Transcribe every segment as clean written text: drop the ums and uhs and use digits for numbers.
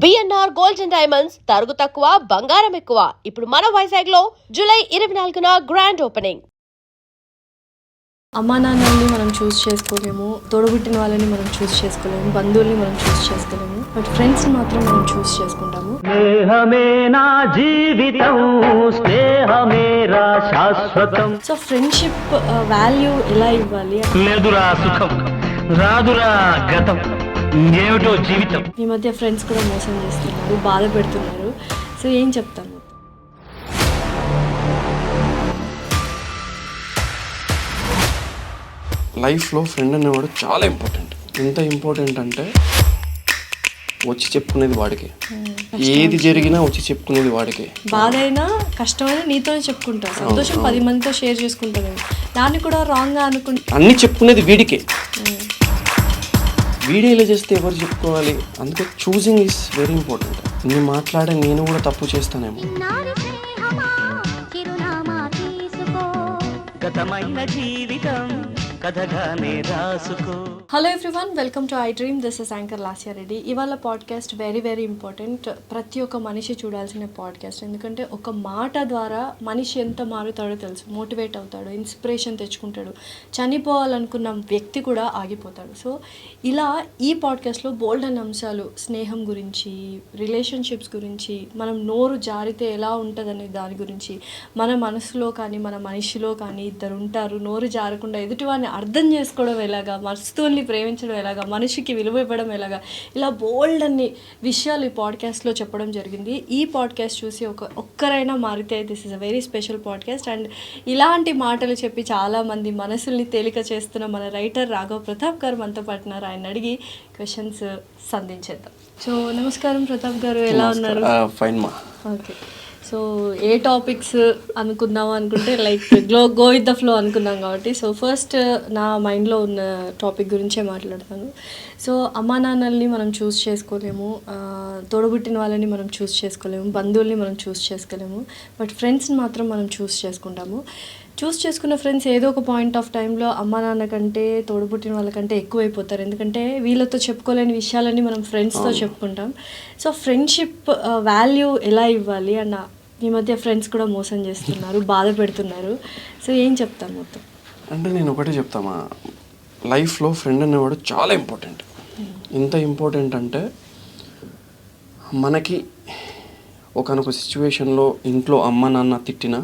BNR gold and diamonds తరుగు తక్కువ బంగారం ఎక్కువ. ఇప్పుడు మన వైజాగ్ లో జూలై 24న గ్రాండ్ ఓపెనింగ్. అమ్మా నాన్నల్ని మనం చూస్ చేసుకోలేము, తోడబుట్టిన వాళ్ళని మనం చూస్ చేసుకోలేము, బంధువుల్ని మనం చూస్ చేసుకోలేము, బట్ ఫ్రెండ్స్ మాత్రం మనం చూస్ చేసుకుంటాము. సో ఫ్రెండ్షిప్ వాల్యూ ఎలా ఇవ్వాలి? లేదురా సుఖం, రాదురా గతం, ఏమిటో జీవితం. ఈ మధ్య ఫ్రెండ్స్ కూడా మోసం చేస్తున్నారు, బాధ పెడుతున్నారు. సో ఏం చెప్తాను? లైఫ్లో ఫ్రెండ్ అనేవాడు చాలా ఇంపార్టెంట్. ఎంత ఇంపార్టెంట్ అంటే వచ్చి చెప్పుకునేది వాడికే, ఏది జరిగినా వచ్చి చెప్పుకునేది వాడికే. బాధ అయినా కష్టమైనా నీతోనే చెప్పుకుంటారు, సంతోషం 10 మందితో షేర్ చేసుకుంటారు. దాన్ని కూడా రాంగ్గా అనుకుంటా అన్నీ చెప్పుకునేది వీడికే. వీడియో ఇలా చేస్తే ఎవరు చెప్పుకోవాలి? అందుకే చూసింగ్ ఈజ్ వెరీ ఇంపార్టెంట్. నీ మాట్లాడే నేను కూడా తప్పు చేస్తానేమో. Hello everyone, welcome to I dream. This is anchor Lasya Reddy. ఇవాళ పాడ్కాస్ట్ వెరీ వెరీ ఇంపార్టెంట్. ప్రతి ఒక్క మనిషి చూడాల్సిన పాడ్కాస్ట్. ఎందుకంటే ఒక మాట ద్వారా మనిషి ఎంత మారుతాడో తెలుసు. మోటివేట్ అవుతాడు, ఇన్స్పిరేషన్ తెచ్చుకుంటాడు, చనిపోవాలనుకున్న వ్యక్తి కూడా ఆగిపోతాడు. సో ఇలా ఈ పాడ్కాస్ట్లో బోల్డ్ అనే అంశాలు, స్నేహం గురించి, రిలేషన్షిప్స్ గురించి, మనం నోరు జారితే ఎలా ఉంటుందనే దాని గురించి, మన మనసులో కానీ మన మనిషిలో కానీ ఇద్దరు ఉంటారు, నోరు జారకుండా ఎదుటివాడిని అర్థం చేసుకోవడం ఎలాగా, వస్తువుల్ని ప్రేమించడం ఎలాగా, మనిషికి విలువ ఇవ్వడం ఎలాగా, ఇలా బోల్డ్ అన్ని విషయాలు ఈ పాడ్కాస్ట్లో చెప్పడం జరిగింది. ఈ పాడ్కాస్ట్ చూసి ఒక్కరైనా మారితే this is a very special podcast. And ఇలాంటి మాటలు చెప్పి చాలామంది మనసుల్ని తేలిక చేస్తున్న మన రైటర్ రాఘవ్ ప్రతాప్ గారు మనతో పాటున్నారు. ఆయన అడిగి క్వశ్చన్స్ సంధించేద్దాం. సో నమస్కారం ప్రతాప్ గారు, ఎలా ఉన్నారు? ఫైన్ మా. ఓకే, సో ఏ టాపిక్స్ అనుకుందాం అనుకుంటే like go with the flow అనుకున్నాం కాబట్టి, సో ఫస్ట్ నా మైండ్లో ఉన్న టాపిక్ గురించే మాట్లాడతాను. సో అమ్మా నాన్నల్ని మనం చూస్ చేసుకోలేము, తోడబుట్టిన వాళ్ళని మనం చూస్ చేసుకోలేము, బంధువుల్ని మనం చూస్ చేసుకోలేము, బట్ ఫ్రెండ్స్ని మాత్రం మనం చూస్ చేసుకుంటాము. చూస్ చేసుకున్న ఫ్రెండ్స్ ఏదో ఒక పాయింట్ ఆఫ్ టైంలో అమ్మా నాన్న కంటే తోడబుట్టిన వాళ్ళకంటే ఎక్కువైపోతారు. ఎందుకంటే వీళ్ళతో చెప్పుకోలేని విషయాలన్నీ మనం ఫ్రెండ్స్తో చెప్పుకుంటాం. సో ఫ్రెండ్షిప్ వాల్యూ ఎలా ఇవ్వాలి అన్న, ఈ మధ్య ఫ్రెండ్స్ కూడా మోసం చేస్తున్నారు, బాధ పెడుతున్నారు. సో ఏం చెప్తాను మొత్తం అంటే నేను ఒకటే చెప్తామా, లైఫ్లో ఫ్రెండ్ అనేవాడు చాలా ఇంపార్టెంట్. ఎంత ఇంపార్టెంట్ అంటే మనకి ఒకనొక సిచ్యువేషన్లో ఇంట్లో అమ్మ నాన్న తిట్టినా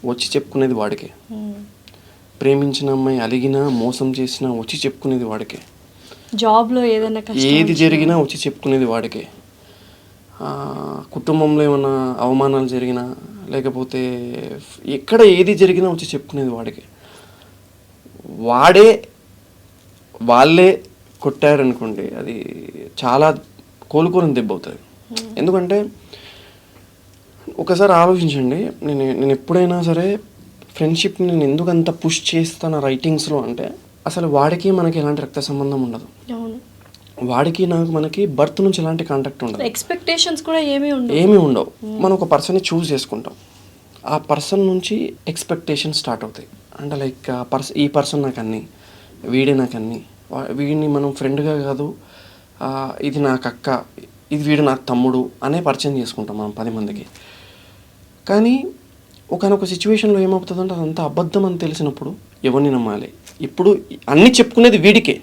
వచ్చి చెప్పుకునేది వాడికే. ప్రేమించిన అమ్మాయి అలిగినా మోసం చేసినా వచ్చి చెప్పుకునేది వాడికే. జాబ్లో ఏదైనా ఏది జరిగినా వచ్చి చెప్పుకునేది వాడికే. కుటుంబంలో ఏమైనా అవమానాలు జరిగినా, లేకపోతే ఎక్కడ ఏది జరిగినా వచ్చి చెప్పుకునేది వాడికే. వాళ్ళే కొట్టారనుకోండి, అది చాలా కోలుకోని దెబ్బ అవుతుంది. ఎందుకంటే ఒకసారి ఆలోచించండి, నేను ఎప్పుడైనా సరే ఫ్రెండ్షిప్ని నేను ఎందుకు అంత పుష్ చేస్తాను రైటింగ్స్లో అంటే, అసలు వాడికి మనకి ఎలాంటి రక్త సంబంధం ఉండదు, వాడికి మనకి బర్త్ నుంచి ఎలాంటి కాంటాక్ట్ ఉండదు, ఎక్స్పెక్టేషన్స్ కూడా ఏమీ ఉండవు. మనం ఒక పర్సన్ని చూస్ చేసుకుంటాం, ఆ పర్సన్ నుంచి ఎక్స్పెక్టేషన్ స్టార్ట్ అవుతాయి. అంటే లైక్ ఈ పర్సన్ నాకు అన్నీ, వీడే నాకు అన్నీ, వీడిని మనం ఫ్రెండ్గా కాదు, ఇది నాకు అక్క, ఇది వీడు నాకు తమ్ముడు అనే పరిచయం చేసుకుంటాం మనం 10 మందికి. కానీ ఒకనొక సిచ్యువేషన్లో ఏమవుతుందంటే అదంతా అబద్ధం అని తెలిసినప్పుడు ఎవరిని నమ్మాలి? ఇప్పుడు అన్నీ చెప్పుకునేది వీడికే.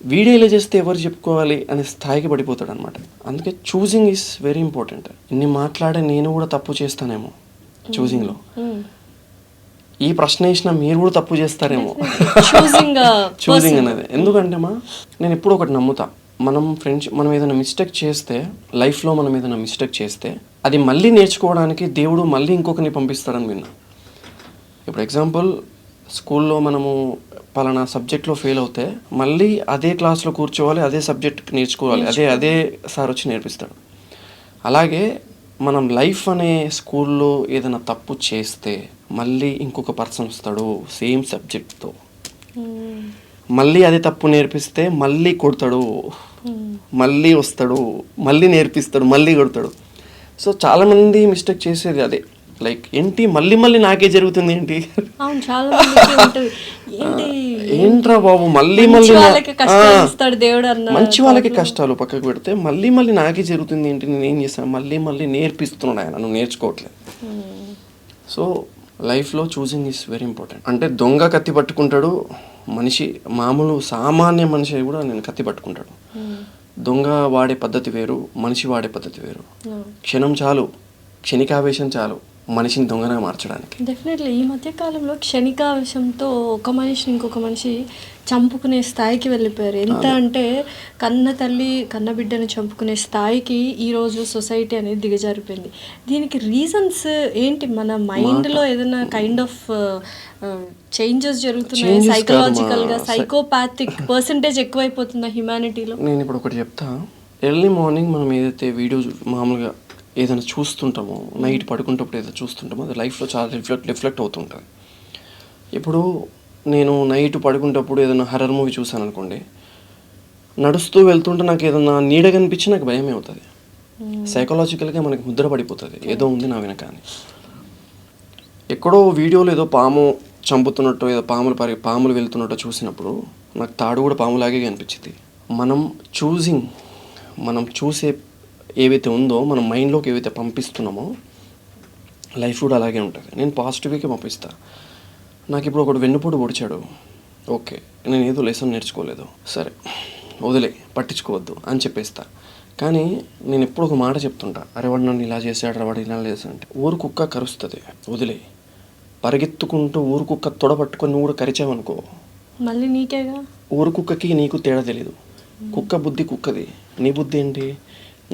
వీడియో ఇలా చేస్తే ఎవరు చెప్పుకోవాలి అనే స్థాయికి పడిపోతాడు అనమాట. అందుకే చూసింగ్ ఈజ్ వెరీ ఇంపార్టెంట్. ఇన్ని మాట్లాడే నేను కూడా తప్పు చేస్తానేమో చూసింగ్లో. ఈ ప్రశ్న వేసినా మీరు కూడా తప్పు చేస్తారేమో చూసింగ్ అనేది. ఎందుకంటే నేను ఎప్పుడు ఒకటి నమ్ముతా, మనం ఏదైనా మిస్టేక్ చేస్తే, లైఫ్లో మనం ఏదైనా మిస్టేక్ చేస్తే అది మళ్ళీ నేర్చుకోవడానికి దేవుడు మళ్ళీ ఇంకొకరిని పంపిస్తాడని విన్నా. ఇప్పుడు ఎగ్జాంపుల్, స్కూల్లో మనము పలానా సబ్జెక్ట్లో ఫెయిల్ అవుతే మళ్ళీ అదే క్లాస్లో కూర్చోవాలి, అదే సబ్జెక్ట్ నేర్చుకోవాలి, అదే సార్ వచ్చి నేర్పిస్తాడు. అలాగే మనం లైఫ్ అనే స్కూల్లో ఏదైనా తప్పు చేస్తే మళ్ళీ ఇంకొక పర్సన్ వస్తాడు సేమ్ సబ్జెక్ట్తో, మళ్ళీ అదే తప్పు నేర్పిస్తే మళ్ళీ కొడతాడు, మళ్ళీ వస్తాడు, మళ్ళీ నేర్పిస్తాడు, మళ్ళీ కొడతాడు. సో చాలామంది మిస్టేక్ చేసేది అదే. లైక్ ఏంటి మళ్ళీ నాకే జరుగుతుంది ఏంటి, అవును చాలా ఏంటి ఏంట్రా బాబు మళ్ళీ మంచి మళ్ళీ వాళ్ళకి కష్టాలు ఇస్తాడు దేవుడు అన్న మంచి వాళ్ళకి కష్టాలు పక్కకు పెడితే మళ్ళీ మళ్ళీ నాకే జరుగుతుంది ఏంటి, నేను ఏం చేశాను, మళ్ళీ మళ్ళీ నేర్పిస్తున్నాడు ఆయన, నువ్వు నేర్చుకోవట్లేదు. సో లైఫ్లో చూసింగ్ ఈజ్ వెరీ ఇంపార్టెంట్. అంటే దొంగ కత్తి పట్టుకుంటాడు, మనిషి మామూలు సామాన్య మనిషి కూడా నేను కత్తి పట్టుకుంటాడు. దొంగ వాడే పద్ధతి వేరు, మనిషి వాడే పద్ధతి వేరు. క్షణం చాలు, క్షణికావేశం చాలు మనిషిని దొంగగా మార్చడానికి. డెఫినెట్లీ ఈ మధ్య కాలంలో క్షణికావేశంతో ఒక మనిషిని ఇంకొక మనిషి చంపుకునే స్థాయికి వెళ్ళిపోయారు. ఎంత అంటే కన్న తల్లి కన్న బిడ్డను చంపుకునే స్థాయికి ఈరోజు సొసైటీ అనేది దిగజారిపోయింది. దీనికి రీజన్స్ ఏంటి? మన మైండ్లో ఏదైనా కైండ్ ఆఫ్ చేంజెస్ జరుగుతున్నాయి, సైకలాజికల్గా సైకోపాథిక్ పర్సంటేజ్ ఎక్కువైపోతుందా హ్యుమానిటీలో? నేను ఇప్పుడు ఒకటి చెప్తా. ఎర్లీ మార్నింగ్ మనం ఏదైతే వీడియో మామూలుగా ఏదైనా చూస్తుంటామో, నైట్ పడుకుంటప్పుడు ఏదైనా చూస్తుంటామో అది లైఫ్లో చాలా రిఫ్లెక్ట్ అవుతుంటుంది. ఇప్పుడు నేను నైట్ పడుకుంటప్పుడు ఏదైనా హర్రర్ మూవీ చూసాను అనుకోండి, నడుస్తూ వెళ్తుంటే నాకు ఏదైనా నీడ కనిపించి నాకు భయమే అవుతుంది. సైకలాజికల్గా మనకి ముద్ర పడిపోతుంది ఏదో ఉంది నా వెనక అని. ఎక్కడో వీడియోలో ఏదో పాము చంపుతున్నట్టు, ఏదో పాములు వెళ్తున్నట్టు చూసినప్పుడు నాకు తాడు కూడా పాములాగే కనిపించింది. మనం చూసే ఏవైతే ఉందో మన మైండ్లోకి ఏవైతే పంపిస్తున్నామో లైఫ్ కూడా అలాగే ఉంటుంది. నేను పాజిటివ్గా పంపిస్తాను. నాకు ఇప్పుడు ఒకడు వెన్నుపోటు పొడిచాడు, ఓకే నేను ఏదో లెసన్ నేర్చుకోలేదు, సరే వదిలే, పట్టించుకోవద్దు అని చెప్పేస్తా. కానీ నేను ఎప్పుడు ఒక మాట చెప్తుంటా, అరే వాడు నన్ను ఇలా చేశాడు, వాడు ఇలా చేశాడు అంటే, ఊరు కుక్క కరుస్తుంది వదిలే. పరిగెత్తుకుంటూ ఊరు కుక్క తొడ పట్టుకొని నువ్వు కూడా కరిచావనుకో మళ్ళీ నీకేగా. ఊరు కుక్కకి నీకు తేడా తెలీదు. కుక్క బుద్ధి కుక్కది, నీ బుద్ధి ఏంటి?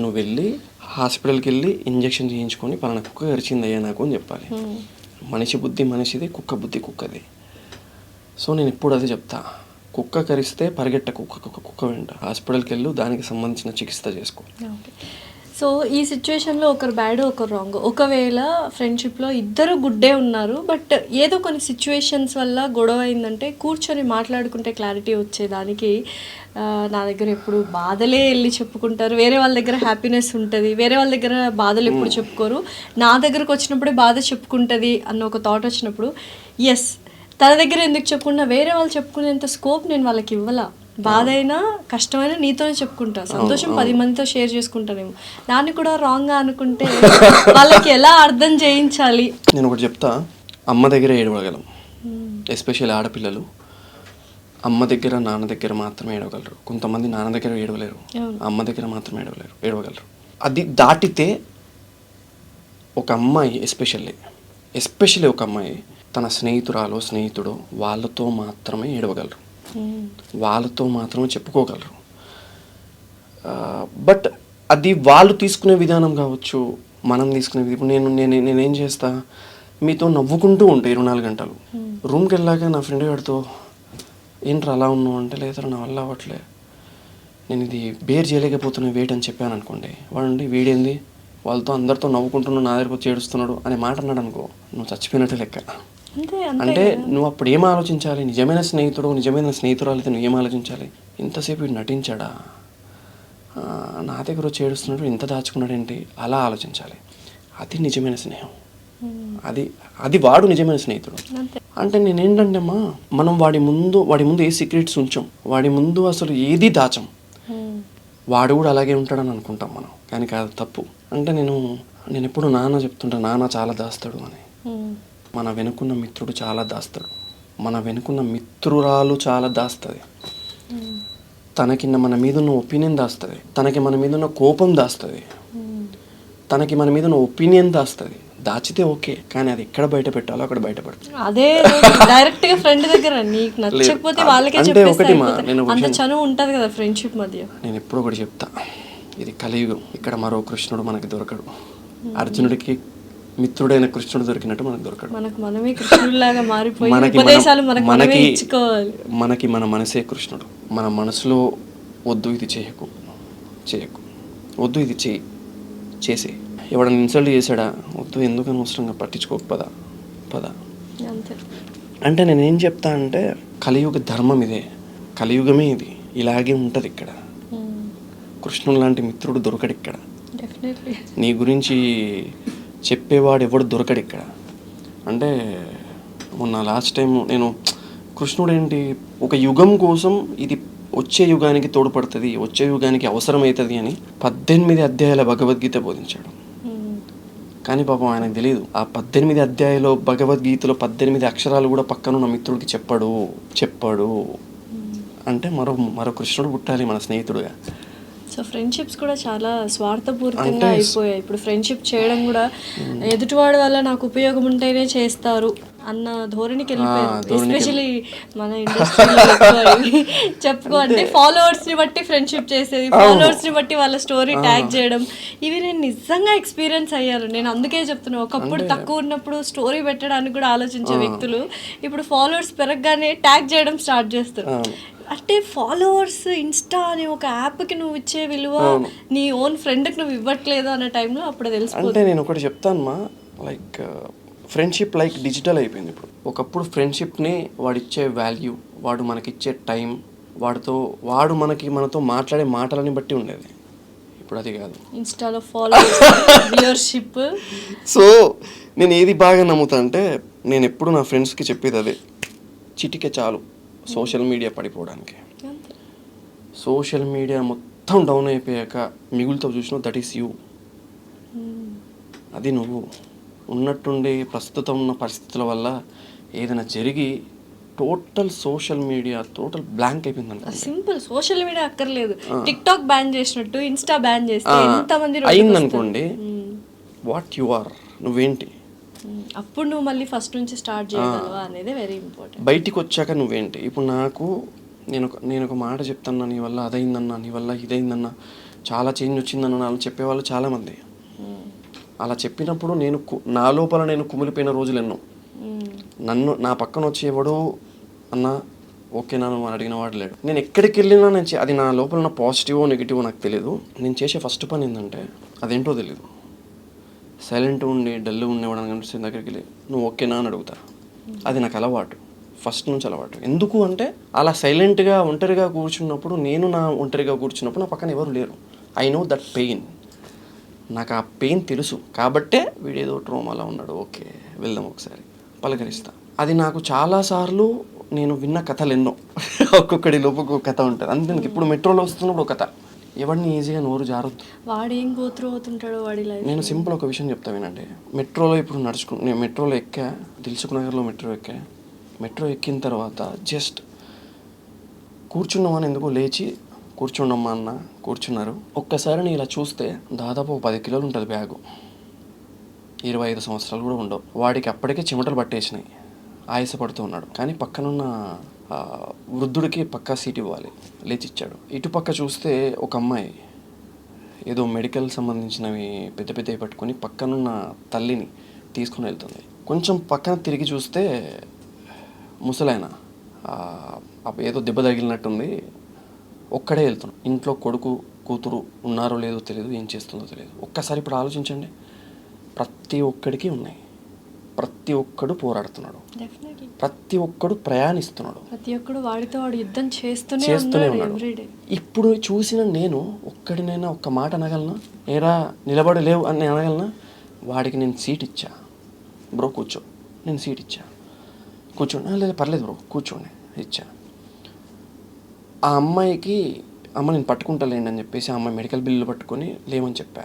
నువ్వు వెళ్ళి హాస్పిటల్కి వెళ్ళి ఇంజెక్షన్ చేయించుకొని పలానా కుక్క కరిచింది అయ్యా నాకు అని చెప్పాలి. మనిషి బుద్ధి మనిషిది, కుక్క బుద్ధి కుక్కది. సో నేను ఎప్పుడు అదే చెప్తా, కుక్క కరిస్తే పరిగెట్ట కుక్క వెంట హాస్పిటల్కి వెళ్ళు, దానికి సంబంధించిన చికిత్స చేసుకో. సో ఈ సిచ్యువేషన్లో ఒకరు బ్యాడ్ ఒకరు రాంగ్. ఒకవేళ ఫ్రెండ్షిప్లో ఇద్దరు గుడ్డే ఉన్నారు, బట్ ఏదో కొన్ని సిచ్యువేషన్స్ వల్ల గొడవ అయిందంటే కూర్చొని మాట్లాడుకుంటే క్లారిటీ వచ్చేదానికి నా దగ్గర ఎప్పుడు బాధలే వెళ్ళి చెప్పుకుంటారు, వేరే వాళ్ళ దగ్గర హ్యాపీనెస్ ఉంటుంది, వేరే వాళ్ళ దగ్గర బాధలు ఎప్పుడు చెప్పుకోరు, నా దగ్గరకు వచ్చినప్పుడే బాధ చెప్పుకుంటుంది అన్న ఒక థాట్ వచ్చినప్పుడు, ఎస్ తన దగ్గర ఎందుకు చెప్పుకున్నా వేరే వాళ్ళు చెప్పుకునేంత స్కోప్ నేను వాళ్ళకి ఇవ్వాలా. బాధ అయినా కష్టమైనా నీతోనే చెప్పుకుంటా, సంతోషం 10 మందితో షేర్ చేసుకుంటానేమో. దాన్ని కూడా రాంగ్గా అనుకుంటే వాళ్ళకి ఎలా అర్థం చేయించాలి? నేను ఒకటి చెప్తా, అమ్మ దగ్గర ఏడవగలం, ఎస్పెషల్లీ ఆడపిల్లలు అమ్మ దగ్గర నాన్న దగ్గర మాత్రమే ఏడవగలరు. కొంతమంది నాన్న దగ్గర ఏడవలేరు, అమ్మ దగ్గర మాత్రమే ఏడవగలరు. అది దాటితే ఒక అమ్మాయి ఎస్పెషల్లీ ఒక అమ్మాయి తన స్నేహితుడో వాళ్ళతో మాత్రమే ఏడవగలరు, వాళ్ళతో మాత్రమే చెప్పుకోగలరు. బట్ అది వాళ్ళు తీసుకునే విధానం కావచ్చు, మనం తీసుకునే ఇప్పుడు నేనేం చేస్తా, మీతో నవ్వుకుంటూ ఉంటా 24 గంటలు. రూమ్కి వెళ్ళాక నా ఫ్రెండ్ గారితో ఏంట్రా అలా ఉన్నావు అంటే, లేదురా నా వల్ల అవ్వట్లే, నేను ఇది బేర్ చేయలేకపోతున్నా వెయిట్ అని చెప్పాను అనుకోండి, వాడండి వీడేంది వాళ్ళతో అందరితో నవ్వుకుంటున్నాడు నా దగ్గరకు వచ్చి ఏడుస్తున్నాడు అనే మాట అన్నాడు అనుకో, నువ్వు చచ్చిపోయినట్టే లెక్క. అంటే నువ్వు అప్పుడు ఏం ఆలోచించాలి? నిజమైన స్నేహితురాలు అయితే నువ్వు ఏం ఆలోచించాలి? ఇంతసేపు వీడు నటించాడా, నా దగ్గర వచ్చి ఏడుస్తున్నాడు, ఇంత దాచుకున్నాడు ఏంటి, అలా ఆలోచించాలి. అది నిజమైన స్నేహం, అది వాడు నిజమైన స్నేహితుడు. అంటే నేనేంటంటే అమ్మా, మనం వాడి ముందు ఏ సీక్రెట్స్ ఉంచాం, వాడి ముందు అసలు ఏది దాచం, వాడు కూడా అలాగే ఉంటాడని అనుకుంటాం మనం, కానీ కాదు, తప్పు. అంటే నేను ఎప్పుడు నాన్న చెప్తుంటా, నాన్న చాలా దాస్తాడు అని. మన వెనుకున్న మిత్రుడు చాలా దాస్తాడు, మన వెనుకున్న మిత్రురాలు చాలా దాస్తుంది, తనకి మన మీద ఉన్న ఒపీనియన్ దాస్తుంది, తనకి మన మీద ఉన్న కోపం దాస్తుంది, తనకి మన మీద ఉన్న ఒపీనియన్ దాస్తుంది. దాచితే ఓకే, కానీ అది ఎక్కడ బయట పెట్టాలో అక్కడ బయట పెడతాడు. అదే డైరెక్ట్ గా ఫ్రెండ్ దగ్గర నీకు నచ్చకపోతే వాళ్ళకే చెప్పేస్తే అంత చనువు ఉంటది కదా ఫ్రెండ్షిప్ మధ్య. నేను ఎప్పుడు ఒకటి చెప్తా, ఇది కలియుగం, ఇక్కడ మరో కృష్ణుడు మనకి దొరకడు. అర్జునుడికి మిత్రుడైన కృష్ణుడు దొరికినట్టు మనకు దొరకడు. మనకు మనమే కృష్ణుడిలాగా మారిపోయి ఉపదేశాలు మనకి ఇచ్చుకోవాలి. మనకి మన మనసే కృష్ణుడు. మన మనసులో వద్దు ఇది చేయకు, వద్దు ఇది చేసే, ఎవడన్నా ఇన్సల్ట్ చేశాడా, వద్దు ఎందుకు అనవసరంగా పట్టించుకోక పద. అంటే నేనేం చెప్తా అంటే, కలియుగ ధర్మం ఇదే, కలియుగమే ఇది, ఇలాగే ఉంటుంది ఇక్కడ. కృష్ణుడు లాంటి మిత్రుడు దొరకడు ఇక్కడ. నీ గురించి చెప్పేవాడు ఎవడు దొరకడు ఇక్కడ. అంటే మొన్న లాస్ట్ టైం నేను కృష్ణుడు ఏంటి, ఒక యుగం కోసం ఇది వచ్చే యుగానికి తోడ్పడుతుంది, వచ్చే యుగానికి అవసరమవుతుంది అని 18 అధ్యాయాల భగవద్గీత బోధించాడు. కానీ పాపం ఆయనకు తెలియదు, ఆ 18 అధ్యాయాలు భగవద్గీతలో 18 అక్షరాలు కూడా పక్కనున్న మిత్రుడికి చెప్పాడు అంటే మరో కృష్ణుడు పుట్టాలి మన స్నేహితుడుగా. సో ఫ్రెండ్షిప్స్ కూడా చాలా స్వార్థపూరితంగా అయిపోయాయి. ఇప్పుడు ఫ్రెండ్షిప్ చేయడం కూడా ఎదుటివాడి వల్ల నాకు ఉపయోగం ఉంటేనే చేస్తారు అన్న ధోరణికి వెళ్ళిపోయారు. ఎస్పెషలీ మన ఇండస్ట్రీలో చెప్పుకో అంటే ఫాలోవర్స్ ని బట్టి ఫ్రెండ్షిప్ చేసేది, ఫాలోవర్స్ ని బట్టి వాళ్ళ స్టోరీ ట్యాగ్ చేయడం, ఇవి నేను నిజంగా ఎక్స్పీరియన్స్ అయ్యాను. నేను అందుకే చెప్తున్నా, ఒకప్పుడు తక్కువ ఉన్నప్పుడు స్టోరీ పెట్టడానికి కూడా ఆలోచించే వ్యక్తులు ఇప్పుడు ఫాలోవర్స్ పెరగగానే ట్యాగ్ చేయడం స్టార్ట్ చేస్తారు. అంటే ఫాలోవర్స్ ఇన్స్టా అనే ఒక యాప్కి నువ్వు ఇచ్చే విలువ నీ ఓన్ ఫ్రెండ్కి నువ్వు ఇవ్వట్లేదు అనే టైంలో అప్పుడు తెలుసు. అంటే నేను ఒకటి చెప్తానమ్మా, లైక్ ఫ్రెండ్షిప్ లైక్ డిజిటల్ అయిపోయింది ఇప్పుడు. ఒకప్పుడు ఫ్రెండ్షిప్ని వాడిచ్చే వాల్యూ, వాడు మనకిచ్చే టైం, వాడు మనతో మాట్లాడే మాటలని బట్టి ఉండేది. ఇప్పుడు అది కాదు. ఇన్స్టాలో ఫాలోవర్స్, వ్యూవర్షిప్. సో నేను ఏది బాగా నమ్ముతా అంటే, నేను ఎప్పుడు నా ఫ్రెండ్స్కి చెప్పేది అదే, చిటికే చాలు సోషల్ మీడియా పడిపోవడానికి. సోషల్ మీడియా మొత్తం డౌన్ అయిపోయాక మిగులుతో చూసినా దట్ ఈస్ యూ. అది నువ్వు ఉన్నట్టుండి ప్రస్తుతం ఉన్న పరిస్థితుల వల్ల ఏదైనా జరిగి total social media total blank అయిపోయింది. సింపుల్, సోషల్ మీడియా అక్కర్లేదు, టిక్ టాక్ బ్యాన్ చేసినట్టు ఇన్స్టా బ్యాన్ చేస్తే ఎంతమంది అయిందనుకోండి, వాట్ యు ఆర్, నువ్వేంటి, అప్పుడు నువ్వు మళ్ళీ ఫస్ట్ నుంచి స్టార్ట్ చేయగలవా అనేది వెరీ ఇంపార్టెంట్. బయటికి వచ్చాక నువ్వేంటి. ఇప్పుడు నేను ఒక మాట చెప్తాను, నీ వల్ల అదైందన్నా, నీ వల్ల ఇదైందన్నా, చాలా చేంజ్ వచ్చిందన్న వాళ్ళు చెప్పేవాళ్ళు చాలామంది. అలా చెప్పినప్పుడు నా లోపల నేను కుమిలిపోయిన రోజులు ఎన్నో. నా పక్కన వచ్చేవాడు అన్న ఓకే నన్ను అడిగిన వాడు లేడు. నేను ఎక్కడికి వెళ్ళినా అది నా లోపల ఉన్న పాజిటివో నెగిటివో నాకు తెలియదు. నేను చేసే ఫస్ట్ పని ఏంటంటే అదేంటో తెలియదు, సైలెంట్ ఉండి డల్ ఉండేవాడు కనిపిస్తుంది దగ్గరికి వెళ్ళి నువ్వు ఓకేనా అని అడుగుతా. అది నాకు అలవాటు, ఫస్ట్ నుంచి అలవాటు. ఎందుకు అంటే అలా సైలెంట్గా ఒంటరిగా కూర్చున్నప్పుడు, ఒంటరిగా కూర్చున్నప్పుడు నా పక్కన ఎవరు లేరు. ఐ నో దట్ పెయిన్, నాకు ఆ పెయిన్ తెలుసు. కాబట్టే వీడేదో ట్రోమాలో ఉన్నాడు, ఓకే వెళ్దాం ఒకసారి పలకరిస్తా. అది నాకు చాలాసార్లు నేను విన్న కథలు ఎన్నో, ఒక్కొక్కడి లోపు ఒక్కొక్క కథ ఉంటుంది. అందుకే ఇప్పుడు మెట్రోలో వస్తున్నప్పుడు ఒక కథ, ఎవరిని ఈజీగా నోరు జారొద్దు, వాడు ఏం గోత్రు అవుతుంటాడో వాడి లైఫ్. నేను సింపుల్ ఒక విషయం చెప్తా వినండి. మెట్రోలో ఇప్పుడు నేను మెట్రోలో ఎక్కా, దిల్సుఖ్ నగర్లో మెట్రో ఎక్కిన తర్వాత జస్ట్ కూర్చున్నామని ఎందుకో లేచి కూర్చుండమ్మా అన్న కూర్చున్నారు. ఒక్కసారి నేను ఇలా చూస్తే దాదాపు 10 కిలోలు ఉంటుంది బ్యాగు, 25 సంవత్సరాలు కూడా ఉండవు. వాడికి అప్పటికే చెమటలు పట్టేసినాయి, ఆయాసపడుతూ ఉన్నాడు. కానీ పక్కనున్న వృద్ధుడికి పక్కా సీట్ ఇవ్వాలి, లేచిచ్చాడు. ఇటుపక్క చూస్తే ఒక అమ్మాయి ఏదో మెడికల్ సంబంధించినవి పెద్దవి పట్టుకొని పక్కనున్న తల్లిని తీసుకుని వెళ్తుంది. కొంచెం పక్కన తిరిగి చూస్తే ముసలాయన ఏదో దెబ్బ తగిలినట్టుంది, ఒక్కడే వెళ్తున్నాడు. ఇంట్లో కొడుకు కూతురు ఉన్నారో లేదో తెలియదు, ఏం చేస్తుందో తెలియదు. ఒక్కసారి ఇప్పుడు ఆలోచించండి, ప్రతి ఒక్కడికి ఉన్నాయి, ప్రతి ఒక్కడు పోరాడుతున్నాడు, ప్రతి ఒక్కడు ప్రయాణిస్తున్నాడు, ప్రతి ఒక్కడు వాడితో వాడు యుద్ధం చేస్తూనే ఉన్నాడు. ఇప్పుడు చూసిన నేను ఒక్కడినైనా ఒక్క మాట అనగలనా, ఏరా నిలబడి లేవు అని నేను అనగలనా? వాడికి నేను సీట్ ఇచ్చా, బ్రో కూర్చో, నేను సీట్ ఇచ్చా, కూర్చోండి, లేదా పర్లేదు బ్రో కూర్చోండి ఇచ్చా. ఆ అమ్మాయికి అమ్మ నేను పట్టుకుంటలేండి అని చెప్పేసి ఆ అమ్మాయి మెడికల్ బిల్లు పట్టుకొని లేవని చెప్పా.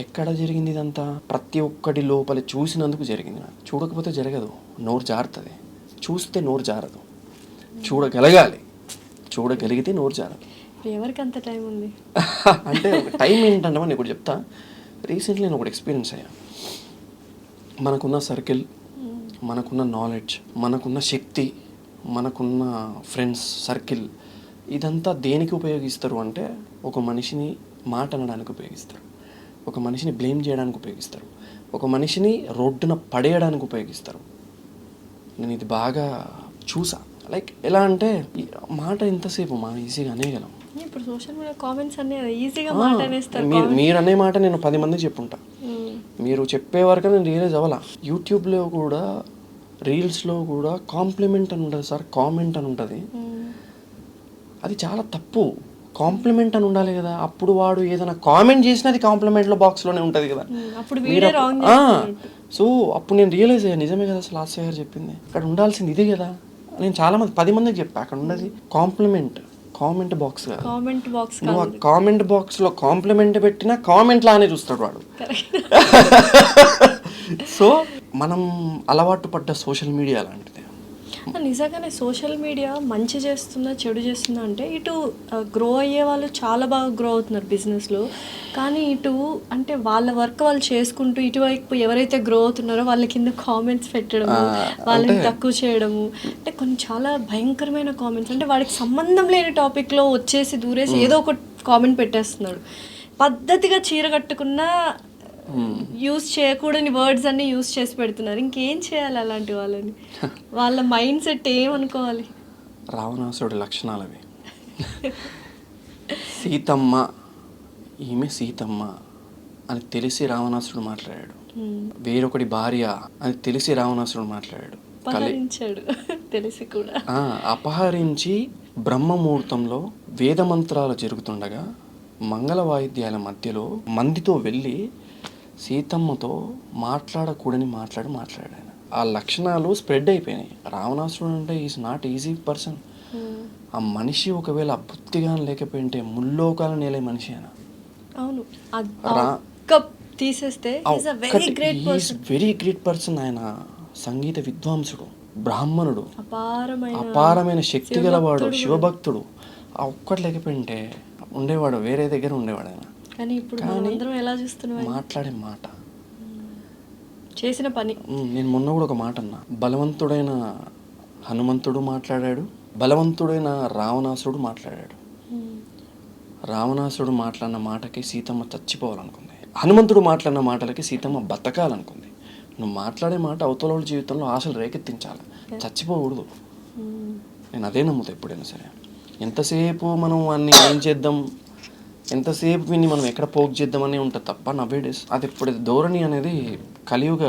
ఎక్కడ జరిగింది ఇదంతా? ప్రతి ఒక్కటి లోపల చూసినందుకు జరిగింది. చూడకపోతే జరగదు, నోరు జారుతుంది. చూస్తే నోరు జారదు, చూడగలగాలి, చూడగలిగితే నోరు జారదు. ఎవరికి అంత టైం ఉంది అంటే టైం ఏంటంటే నేను ఒకటి చెప్తా. రీసెంట్లీ నేను ఒకటి ఎక్స్పీరియన్స్ అయ్యా. మనకున్న సర్కిల్, మనకున్న నాలెడ్జ్, మనకున్న శక్తి, మనకున్న ఫ్రెండ్స్ సర్కిల్, ఇదంతా దేనికి ఉపయోగిస్తారు అంటే ఒక మనిషిని మాట అనడానికి ఉపయోగిస్తారు, ఒక మనిషిని బ్లేమ్ చేయడానికి ఉపయోగిస్తారు, ఒక మనిషిని రోడ్డున పడేయడానికి ఉపయోగిస్తారు. నేను ఇది బాగా చూసా. లైక్ ఎలా అంటే మాట ఎంతసేపు మనం ఈజీగా అనేయగలం. ఇప్పుడు సోషల్ మీడియా కామెంట్స్ అన్నీ ఈజీగా మాట అనేస్తారు. మీరు అనే మాట నేను 10 మందికి చెప్పుంటా, మీరు చెప్పే వరకు నేను రియలైజ్ అవ్వాలా. యూట్యూబ్లో కూడా రీల్స్లో కూడా కాంప్లిమెంట్ అని ఉంటుంది సార్, కామెంట్ అని ఉంటుంది. అది చాలా తప్పు. కాంప్లిమెంట్ అని ఉండాలి కదా. అప్పుడు వాడు ఏదైనా కామెంట్ చేసినా అది కాంప్లిమెంట్లో బాక్స్లోనే ఉంటుంది కదా. సో అప్పుడు నేను రియలైజ్ అయ్యా, నిజమే కదా అసలు ఆశయ గారు చెప్పింది, అక్కడ ఉండాల్సింది ఇదే కదా. నేను చాలామంది 10 మందికి చెప్పా అక్కడ ఉన్నది కామెంట్ బాక్స్ కాదు. కామెంట్ బాక్స్ నువ్వు ఆ కామెంట్ బాక్స్లో కాంప్లిమెంట్ పెట్టినా కామెంట్ లానే చూస్తాడు వాడు. సో మనం అలవాటు పడ్డ సోషల్ మీడియా లాంటిది. నిజంగానే సోషల్ మీడియా మంచి చేస్తుందా చెడు చేస్తుందా అంటే ఇటు గ్రో అయ్యే వాళ్ళు చాలా బాగా గ్రో అవుతున్నారు బిజినెస్లో, కానీ ఇటు అంటే వాళ్ళ వర్క్ వాళ్ళు చేసుకుంటూ ఇటువైపు ఎవరైతే గ్రో అవుతున్నారో వాళ్ళ కింద కామెంట్స్ పెట్టడము, వాళ్ళని తక్కువ చేయడము, అంటే కొన్ని చాలా భయంకరమైన కామెంట్స్. అంటే వాడికి సంబంధం లేని టాపిక్లో వచ్చేసి దూరేసి ఏదో ఒక కామెంట్ పెట్టేస్తున్నాడు. పద్ధతిగా చీర కట్టుకున్న యూజ్ చేయకూడని వర్డ్స్ అన్ని యూజ్ చేసి పెడుతున్నారు. ఇంకేం చేయాలి అలాంటి వాళ్ళని? వాళ్ళ మైండ్ సెట్ ఏమనుకోవాలి? రావణాసురుడి లక్షణాలు అవి. సీతమ్మ, ఈమె సీతమ్మ అని తెలిసి రావణాసురుడు మాట్లాడాడు. వేరొకటి భార్య అని తెలిసి రావణాసురుడు మాట్లాడాడు. అపహరించాడు తెలిసి కూడా. అపహరించి బ్రహ్మముహూర్తంలో వేద మంత్రాలు జరుగుతుండగా మంగళ వాయిద్యాల మధ్యలో మందితో వెళ్ళి సీతమ్మతో మాట్లాడకూడని మాట్లాడాడు. ఆ లక్షణాలు స్ప్రెడ్ అయిపోయినాయి. రావణాసురుడు అంటే ఈజ్ నాట్ ఈజీ పర్సన్. ఆ మనిషి ఒకవేళ బుద్ధిగా లేకపోయింటే ముల్లోకాలు నేలే మనిషి ఆయన. అవును, తీసేస్తే వెరీ గ్రేట్ పర్సన్. ఆయన సంగీత విద్వాంసుడు, బ్రాహ్మణుడు, అపారమైన శక్తి గలవాడు, శివభక్తుడు. ఆ ఒక్కటి లేకపోయింటే ఉండేవాడు, వేరే దగ్గర ఉండేవాడు ఆయన. కానీ ఇప్పుడు మనమందరం ఎలా చూస్తున్నాం? మాట్లాడే మాట, చేసిన పని. నేను మొన్న కూడా ఒక మాట అన్నా, బలవంతుడైన హనుమంతుడు మాట్లాడాడు, బలవంతుడైన రావణాసురుడు మాట్లాడాడు. రావణాసురుడు మాట్లాడిన మాటకి సీతమ్మ చచ్చిపోవాలనుకుంది, హనుమంతుడు మాట్లాడిన మాటలకి సీతమ్మ బతకాలనుకుంది. నువ్వు మాట్లాడే మాట అవతల జీవితంలో ఆశలు రేకెత్తించాలి, చచ్చిపోకూడదు. నేను అదే నమ్ముతా ఎప్పుడైనా సరే. ఎంతసేపు మనం వాడిని ఏం చేద్దాం, ఎంతసేపు విని మనం ఎక్కడ పోక్ చేద్దామని ఉంటుంది తప్ప నవ్వేడేస్ అది ఎప్పుడైతే ధోరణి అనేది కలియుగ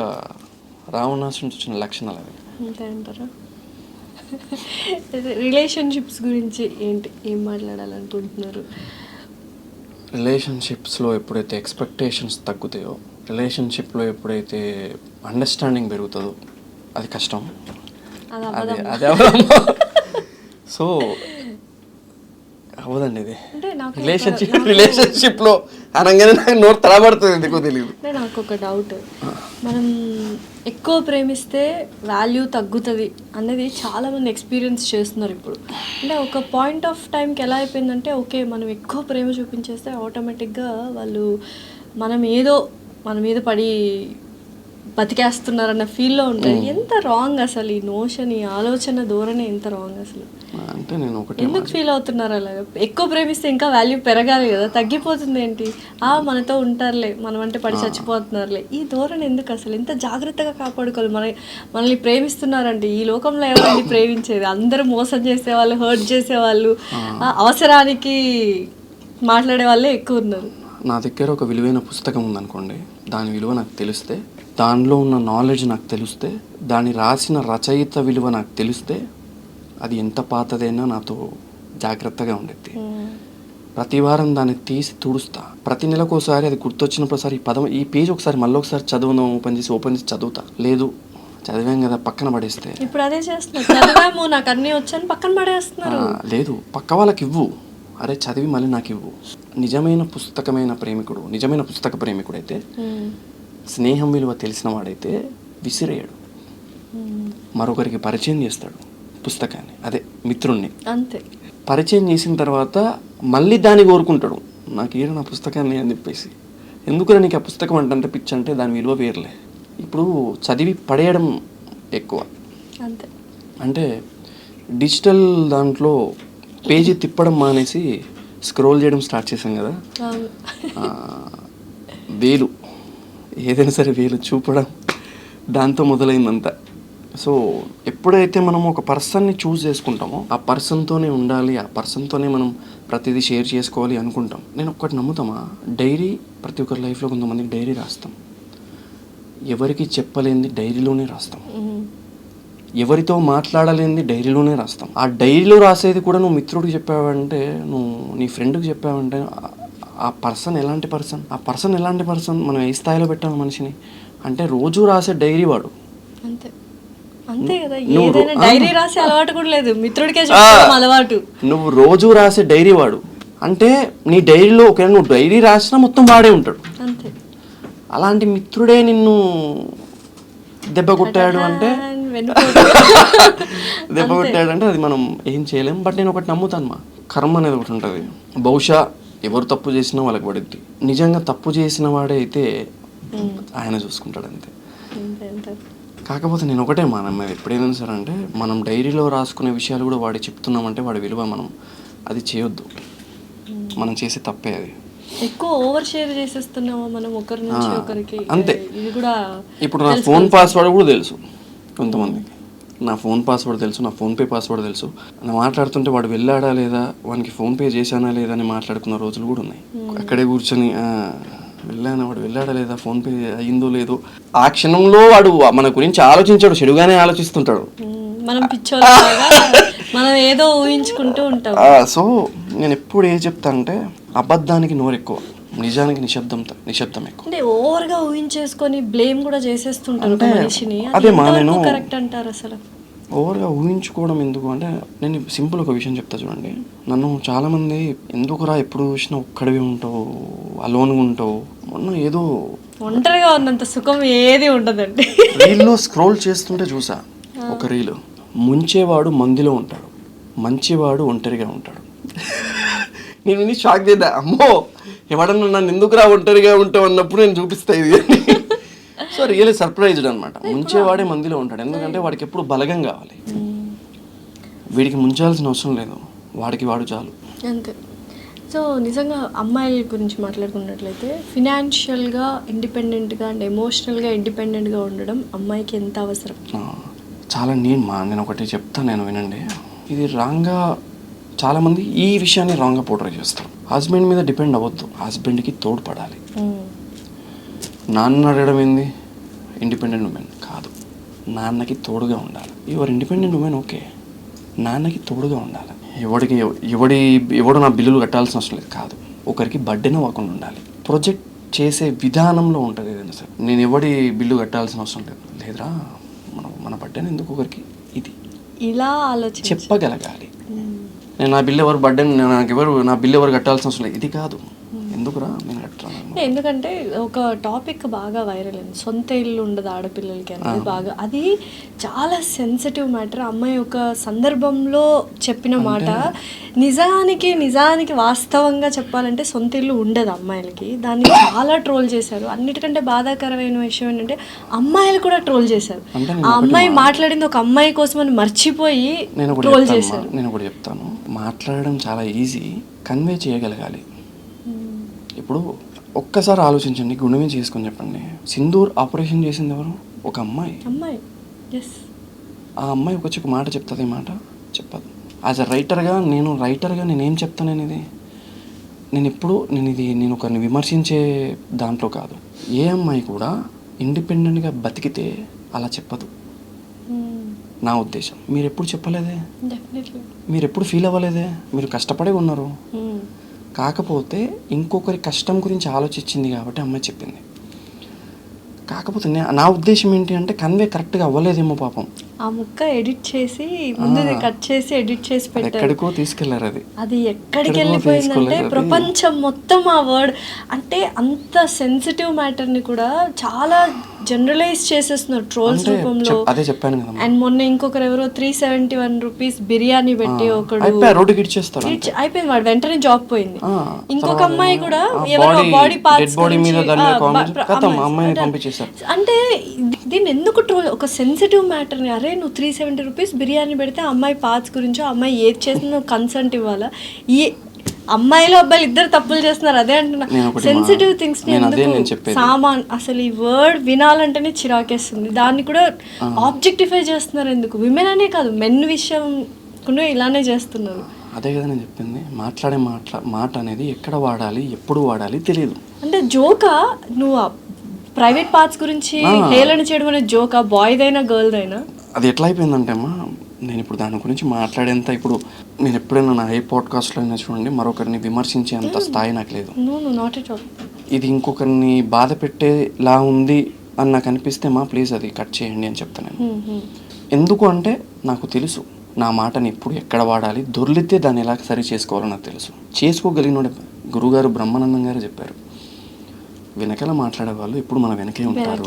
రావణాసురుడు వచ్చిన లక్షణాలు అవి. అంతే అంటారా? రిలేషన్షిప్స్ గురించి ఏం మాట్లాడాలనుకుంటున్నారు? రిలేషన్షిప్స్లో ఎప్పుడైతే ఎక్స్పెక్టేషన్స్ తగ్గుతాయో, రిలేషన్షిప్లో ఎప్పుడైతే అండర్స్టాండింగ్ పెరుగుతుందో అది కష్టం. అదే సో అవదండి ఇది. రిలేషన్షిప్లో అనగానే నాకు నోరు తడబడుతుంది, ఎందుకో తెలియదు. నాకు ఒక డౌట్, మనం ఎక్కువ ప్రేమిస్తే వాల్యూ తగ్గుతుంది అనేది చాలామంది ఎక్స్పీరియన్స్ చేస్తున్నారు ఇప్పుడు. అంటే ఒక పాయింట్ ఆఫ్ టైంకి ఎలా అయిపోయిందంటే, ఓకే మనం ఎక్కువ ప్రేమ చూపించేస్తే ఆటోమేటిక్గా వాళ్ళు మన మీద పడి బతికేస్తున్నారన్న ఫీల్లో ఉంటారు. ఎంత రాంగ్ అసలు ఈ నోషన్, ఈ ఆలోచన ధోరణి ఎంత రాంగ్ అసలు. అంటే నేను ఒకటి ఎందుకు ఫీల్ అవుతున్నారు అలాగా? ఎక్కువ ప్రేమిస్తే ఇంకా వాల్యూ పెరగాలి కదా, తగ్గిపోతుంది ఏంటి? మనతో ఉంటారులే, మనం అంటే పడి చచ్చిపోతున్నారులే, ఈ ధోరణి ఎందుకు అసలు? ఎంత జాగ్రత్తగా కాపాడుకోవాలి. మనల్ని ప్రేమిస్తున్నారంటే ఈ లోకంలో ఎవరిని ప్రేమించేది? అందరూ మోసం చేసేవాళ్ళు, హర్ట్ చేసేవాళ్ళు, అవసరానికి మాట్లాడే వాళ్ళే ఎక్కువ ఉన్నారు. నా దగ్గర ఒక విలువైన పుస్తకం ఉందనుకోండి, దాని విలువ నాకు తెలిస్తే, దానిలో ఉన్న నాలెడ్జ్ నాకు తెలిస్తే, దాన్ని రాసిన రచయిత విలువ నాకు తెలిస్తే, అది ఎంత పాతదైనా నాతో జాగ్రత్తగా ఉండేది. ప్రతి వారం దాన్ని తీసి తుడుస్తా. ప్రతి నెలకు ఒకసారి అది గుర్తొచ్చినప్పుడుసారి ఈ పేజ్ ఒకసారి మళ్ళీ ఒకసారి చదువుదాం, ఓపెన్ చేసి చదువుతా. లేదు చదివాం కదా పక్కన పడేస్తే, ఇప్పుడు అదే చేస్తున్నాము, నాకు అన్నీ వచ్చని పక్కన పడేస్తున్నారు. లేదు, పక్క వాళ్ళకి ఇవ్వు, అరే చదివి మళ్ళీ నాకు ఇవ్వు. నిజమైన పుస్తక ప్రేమికుడు అయితే, స్నేహం విలువ తెలిసిన వాడైతే విసిరేయడు, మరొకరికి పరిచయం చేస్తాడు పుస్తకాన్ని, అదే మిత్రుణ్ణి. అంతే, పరిచయం చేసిన తర్వాత మళ్ళీ దాన్ని కోరుకుంటాడు, నాకు నా పుస్తకాన్ని అని చెప్పేసి. ఎందుకు నీకు ఆ పుస్తకం అంటే పిచ్చి అంటే దాని విలువ వేర్లే. ఇప్పుడు చదివి పడేయడం ఎక్కువ. అంతే, అంటే డిజిటల్ దాంట్లో పేజీ తిప్పడం మానేసి స్క్రోల్ చేయడం స్టార్ట్ చేసాం కదా, వేలు ఏదైనా సరే వేలు చూపడం దాంతో మొదలైందంతా. సో ఎప్పుడైతే మనం ఒక పర్సన్ని చూస్ చేసుకుంటామో, ఆ పర్సన్తోనే ఉండాలి, ఆ పర్సన్తోనే మనం ప్రతిదీ షేర్ చేసుకోవాలి అనుకుంటాం. నేను ఒక్కటి నమ్ముతామా, డైరీ ప్రతి ఒక్కరి లైఫ్లో కొంతమందికి డైరీ రాస్తాం, ఎవరికి చెప్పలేనిది డైరీలోనే రాస్తాం, ఎవరితో మాట్లాడలేనిది డైరీలోనే రాస్తాం. ఆ డైరీలో రాసేది కూడా నువ్వు మిత్రుడికి చెప్పావంటే, నువ్వు నీ ఫ్రెండ్కి చెప్పావంటే, ఆ పర్సన్ ఎలాంటి పర్సన్ మనం ఏ స్థాయిలో పెట్టాలి మనిషిని అంటే, రోజు రాసే డైరీ వాడు. అంతే, అంతే కదా, ఏదైనా డైరీ రాసే అలవాటు కూడా లేదు, మిత్రుడికే చెప్పడం అలవాటు. నువ్వు రోజు రాసే డైరీ వాడు అంటే నీ డైరీలో ఒకవేళ నువ్వు డైరీ రాసినా మొత్తం వాడే ఉంటాడు. అంతే. అలాంటి మిత్రుడే నిన్ను దెబ్బ కొట్టాడు అంటే అది మనం ఏం చేయలేం. బట్ నేను ఒకటి నమ్ముతాను, మా కర్మ అనేది ఒకటి ఉంటుంది. బహుశా ఎవరు తప్పు చేసినా వాళ్ళకి పడుద్ది. నిజంగా తప్పు చేసిన వాడే అయితే ఆయన చూసుకుంటాడు అంతే. కాకపోతే నేను ఒకటే మా నమ్మేది ఎప్పుడైనా సరే అంటే మనం డైరీలో రాసుకునే విషయాలు కూడా వాడి చెప్తున్నామంటే వాడి విలువ మనం అది చేయొద్దు. మనం చేసే తప్పే అది. ఎక్కువ ఓవర్ షేర్ చేసేస్తున్నామా మనం ఒకరి నుంచి ఒకరికి? అంతే. ఇది కూడా ఇప్పుడు నా ఫోన్ పాస్వర్డ్ కూడా తెలుసు కొంతమందికి, నా ఫోన్ పాస్వర్డ్ తెలుసు, నా ఫోన్పే పాస్వర్డ్ తెలుసు. నా మాట్లాడుతుంటే వాడు వెళ్ళాడా లేదా, వానికి ఫోన్పే చేశానా లేదా అని మాట్లాడుకున్న రోజులు కూడా ఉన్నాయి. అక్కడే కూర్చొని వాడు వెళ్ళాడా లేదా, ఫోన్పే అయ్యిందో లేదో. ఆ క్షణంలో వాడు మన గురించి ఆలోచించాడు, చెడుగానే ఆలోచిస్తుంటాడు. మనం పిచ్చోళ్ళ మనం ఏదో ఊహించుకుంటూ ఉంటాం. సో నేను ఎప్పుడు ఏం చెప్తానంటే అబద్ధానికి నోరు ఎక్కువ, నిజానికి నిశ్శబ్దం ఎక్కువ. అంటే ఓవర్ గా ఊహించేసుకొని బ్లేమ్ కూడా చేసేస్తుంటారు ఒక మనిషిని. అదే మా నేను కరెక్ట్ అంటారు అసలు? ఓవర్గా ఊహించుకోవడం ఎందుకు అంటే నేను సింపుల్ ఒక విషయం చెప్తా చూడండి. నన్ను చాలామంది ఎందుకురా ఎప్పుడు చూసినా ఒక్కడివి ఉంటావు, అలోన్గా ఉంటావు, మొన్న ఏదో ఒంటరిగా ఉన్నంత సుఖం ఏది ఉండదండి. రీల్లో స్క్రోల్ చేస్తుంటే చూసా ఒక రీలు, ముంచేవాడు మందిలో ఉంటాడు, మంచివాడు ఒంటరిగా ఉంటాడు. నేను విని షాక్ చేద్దా, అమ్మో ఎవడన్నా నన్ను ఎందుకురా ఒంటరిగా ఉంటావు అన్నప్పుడు నేను చూపిస్తా ఇది. సో రియల్లీ సర్ప్రైజ్డ్ అనమాట. ముంచేవాడే మందిలో ఉంటాడు, ఎందుకంటే వాడికి ఎప్పుడు బలగం కావాలి. వీడికి ముంచాల్సిన అవసరం లేదు, వాడు చాలు అంతే. సో నిజంగా అమ్మాయిల గురించి మాట్లాడుకున్నట్లయితే ఫినాన్షియల్గా ఇండిపెండెంట్గా అండ్ ఎమోషనల్గా ఇండిపెండెంట్గా ఉండడం అమ్మాయికి ఎంత అవసరం? చాలా నేను ఒకటి చెప్తాను, నేను వినండి. ఇది రాంగ్గా చాలామంది ఈ విషయాన్ని రాంగ్గా పోర్ట్రే చేస్తారు. హస్బెండ్ మీద డిపెండ్ అవ్వద్దు, హస్బెండ్కి తోడ్పడాలి. నాన్న అడగడం ఏంది ఇండిపెండెంట్ ఉమెన్ కాదు, నాన్నకి తోడుగా ఉండాలి. యువర్ ఇండిపెండెంట్ ఉమెన్ ఓకే, నాన్నకి తోడుగా ఉండాలి. ఎవడు నా బిల్లులు కట్టాల్సిన అవసరం లేదు కాదు, ఒకరికి బర్డెన్ అవ్వకుండా ఉండాలి. ప్రొజెక్ట్ చేసే విధానంలో ఉంటుంది ఏదైనా సరే. నేను ఎవడి బిల్లు కట్టాల్సిన అవసరం లేదురా, మన బర్డెన్ ఎందుకు ఒకరికి, ఇది ఇలా చెప్పగలగాలి. నేను నా బిల్లు ఎవరు బర్డెన్, నా బిల్లు ఎవరు కట్టాల్సిన అవసరం లేదు, ఇది కాదు, ఎందుకురా నేను కట్టాను. ఎందుకంటే ఒక టాపిక్ బాగా వైరల్ అయింది, సొంత ఇల్లు ఉండదు ఆడపిల్లలకి అనేది. బాగా అది చాలా సెన్సిటివ్ మ్యాటర్. అమ్మాయి ఒక సందర్భంలో చెప్పిన మాట నిజానికి వాస్తవంగా చెప్పాలంటే సొంత ఇల్లు ఉండదు అమ్మాయిలకి. దాన్ని చాలా ట్రోల్ చేశారు. అన్నిటికంటే బాధాకరమైన విషయం ఏంటంటే అమ్మాయిలు కూడా ట్రోల్ చేశారు. ఆ అమ్మాయి మాట్లాడింది ఒక అమ్మాయి కోసం అని మర్చిపోయి ట్రోల్ చేశారు. నేను కూడా చెప్తాను, మాట్లాడడం చాలా ఈజీ, కన్వే చేయగలగాలి. ఇప్పుడు ఒక్కసారి ఆలోచించండి, గుండె చేసుకొని చెప్పండి. సింధూర్ ఆపరేషన్ చేసింది ఎవరు? ఒక అమ్మాయి. ఆ అమ్మాయి వచ్చి ఒక మాట చెప్తుంది, ఈ మాట చెప్పదు. యాజ్ అ రైటర్గా నేనేం చెప్తాను అనేది నేను ఒకరిని విమర్శించే దాంట్లో కాదు. ఏ అమ్మాయి కూడా ఇండిపెండెంట్గా బతికితే అలా చెప్పదు, నా ఉద్దేశం. మీరు ఎప్పుడు చెప్పలేదే, మీరు ఎప్పుడు ఫీల్ అవ్వలేదే, మీరు కష్టపడే ఉన్నారు. కాకపోతే ఇంకొకరి కష్టం గురించి ఆలోచించింది కాబట్టి అమ్మాయి చెప్పింది. కాకపోతే నా ఉద్దేశం ఏంటి అంటే కన్వే కరెక్ట్గా అవ్వలేదేమో పాపం. ఆ ముక్క ఎడిట్ చేసి ముందు కట్ చేసి ఎడిట్ చేసి పెట్టారు, ఎక్కడికో తీసుకెళ్లారు. అది ఎక్కడికి వెళ్ళిపోయిందంటే ప్రపంచం మొత్తం ఆ వర్డ్ అంటే అంత సెన్సిటివ్ మ్యాటర్ని కూడా చాలా జనరలైజ్ చేసేస్తున్నారు ట్రోల్స్ రూపంలో. అదే చెప్పాను కదా. అండ్ మొన్న ఇంకొకరు ఎవరో 371 రూపీస్ బిర్యానీ పెట్టి ఒకడు అయిపోయింది, వాడు వెంటనే జాబ్ పోయింది. ఇంకొక అమ్మాయి కూడా ఎవరో బాడీ పార్ట్స్ అంటే దీన్ని ఎందుకు ట్రోల్? ఒక సెన్సిటివ్ మ్యాటర్ని, అరే నువ్వు 370 రూపీస్ బిర్యానీ పెడితే అమ్మాయి పార్ట్స్ గురించో అమ్మాయి ఏది చేసినా నువ్వు కన్సెంట్ ఇవ్వాలా? ఈ అమ్మాయిలు అబ్బాయిలు ఇద్దరు తప్పులు చేస్తున్నారు, అదే అంటున్నా. సెన్సిటివ్ థింగ్స్ సామాన్ అసలు ఈ వర్డ్ వినాలంటేనే చిరాకేస్తుంది. దాన్ని కూడా ఆబ్జెక్టిఫై చేస్తున్నారు. ఎందుకు? విమెన్ అనే కాదు, మెన్ విషయం కూడా ఇలానే చేస్తున్నారు. అదే కదా నేను చెప్పింది, మాట్లాడే మాట అనేది ఎక్కడ వాడాలి, ఎప్పుడు వాడాలి తెలియదు. అంటే జోకా, నువ్వు ప్రైవేట్ పార్ట్స్ గురించి హేళన చేయడం అనేది జోకా, బాయ్దైనా గర్ల్దైనా? అది ఎట్లా అయిపోయిందంటే అమ్మా, నేను ఇప్పుడు దాని గురించి మాట్లాడేంత, ఇప్పుడు నేను ఎప్పుడైనా నా ఏ పాడ్కాస్ట్లో అయినా చూడండి, మరొకరిని విమర్శించేంత స్థాయి నాకు లేదు. ఇది ఇంకొకరిని బాధ పెట్టేలా ఉంది అని నాకు అనిపిస్తే ప్లీజ్ అది కట్ చేయండి అని చెప్తాను నేను. ఎందుకు అంటే నాకు తెలుసు నా మాటని ఎప్పుడు ఎక్కడ వాడాలి, దొర్లితే దాన్ని ఎలా సరి చేసుకోవాలో నాకు తెలుసు. చేసుకోగలిగిన గురుగారు బ్రహ్మానందం గారు చెప్పారు, వెనకాల మాట్లాడే వాళ్ళు ఎప్పుడు మన వెనకే ఉంటారు.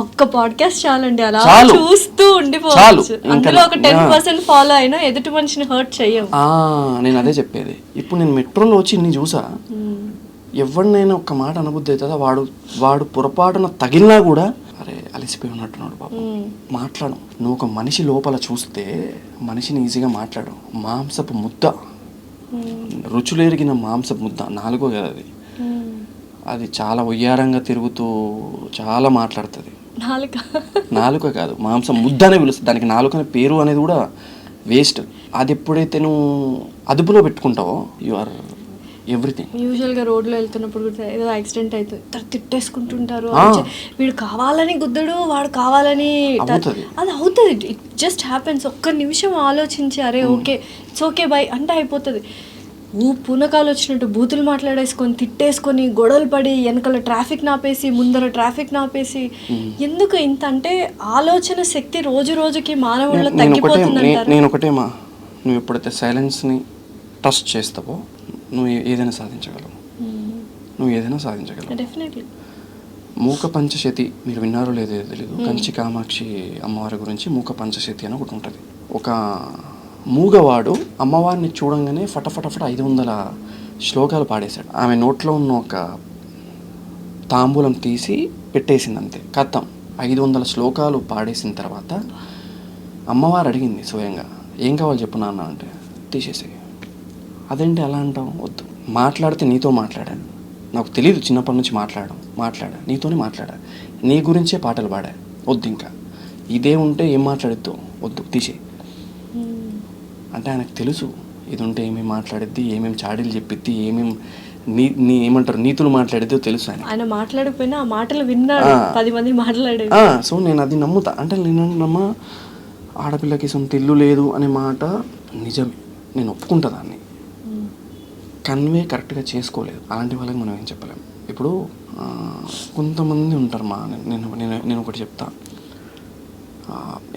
ఒక్క పాడ్కాస్ట్ చాలండి, అలా చాలు. చూస్తూ ఉండిపోవచ్చు. అందులో ఒక 10% ఫాలో అయినా ఎదుటి మనిషిని హర్ట్ చెయ్యం. నేను అదే చెప్పేది. ఇప్పుడు నేను మెట్రోలో వచ్చి ఇన్ని చూసా, ఎవరినైనా ఒక్క మాట అనబుద్ధి అవుతుందా? వాడు పొరపాటున తగిలినా కూడా అరే అలసిపోయి ఉన్నట్టున్నాడు బాబు, మాట్లాడు. నువ్వు ఒక మనిషి లోపల చూస్తే మనిషిని ఈజీగా మాట్లాడు. మాంసపు ముద్ద, రుచులేరిగిన మాంసపు ముద్ద, నాలుగో కదా అది. అది చాలా ఉయ్యారంగా తిరుగుతూ చాలా మాట్లాడుతుంది. నాలుక కాదు, మాంసం ముద్ద అనే పిలుస్తుంది. దానికి నాలుక అనే పేరు అనేది కూడా వేస్ట్. అది ఎప్పుడైతే నువ్వు అదుపులో పెట్టుకుంటావో యు ఆర్ ఎవ్రీథింగ్. యూజువల్గా రోడ్లో వెళ్తున్నప్పుడు కూడా ఏదో యాక్సిడెంట్ అవుతుంది, తిట్టేసుకుంటుంటారు. వీడు కావాలని గుద్దడు, వాడు కావాలని అది అవుతుంది. It just happens. ఒక్క నిమిషం ఆలోచించి అరే ఓకే ఇట్స్ ఓకే బై అంటే అయిపోతుంది. పూనకాలు వచ్చినట్టు బూతులు మాట్లాడేసుకొని తిట్టేసుకొని గొడవలు పడి వెనకాల ట్రాఫిక్ నాపేసి ముందర ట్రాఫిక్ నాపేసి ఎందుకు ఇంత అంటే ఆలోచన శక్తి రోజు రోజుకి మానవుల్లో తగ్గిపోతుందంటారు. నేను ఒకటేమా, నువ్వు ఎప్పుడైతే సైలెన్స్ని ట్రస్ట్ చేస్తావో నువ్వు ఏదైనా సాధించగలవు. నువ్వు ఏదైనా సాధించగలవు డెఫినెట్లీ. మూక పంచశతి మీరు విన్నారో లేదో తెలీదు. కంచి కామాక్షి అమ్మవారి గురించి మూక పంచశతి అని ఒకటి ఉంటుంది. ఒక మూగవాడు అమ్మవారిని చూడంగానే ఫటఫటఫట 500 శ్లోకాలు పాడేశాడు. ఆమె నోట్లో ఉన్న ఒక తాంబూలం తీసి పెట్టేసింది, అంతే కథం. 500 శ్లోకాలు పాడేసిన తర్వాత అమ్మవారు అడిగింది స్వయంగా, ఏం కావాలి చెప్పు నాన్న అంటే, తీసేసి. అదేంటి అలా అంటావు? వద్దు, మాట్లాడితే నీతో మాట్లాడాను. నాకు తెలియదు చిన్నప్పటి నుంచి మాట్లాడా నీతోనే మాట్లాడా, నీ గురించే పాటలు పాడా. వద్దు, ఇంకా ఇదే ఉంటే ఏం మాట్లాడిద్దో, వద్దు తీసే అంటే ఆయనకు తెలుసు ఇది ఉంటే ఏమేమి మాట్లాడిద్ది, ఏమేమి చాడీలు చెప్పిద్ది, ఏమేమి ఏమంటారు నీతులు మాట్లాడిద్దో తెలుసు. ఆయన మాట్లాడకపోయినా ఆ మాటలు విన్నాడు, 10 మంది మాట్లాడే. సో నేను అది నమ్ముతా. అంటే నేను నమ్మ ఆడపిల్లకి సొంత ఇల్లు లేదు అనే మాట నిజమే, నేను ఒప్పుకుంటా. దాన్ని కన్వే కరెక్ట్గా చేసుకోలేదు. అలాంటి వాళ్ళకి మనం ఏం చెప్పలేము. ఇప్పుడు కొంతమంది ఉంటారు నేను ఒకటి చెప్తా.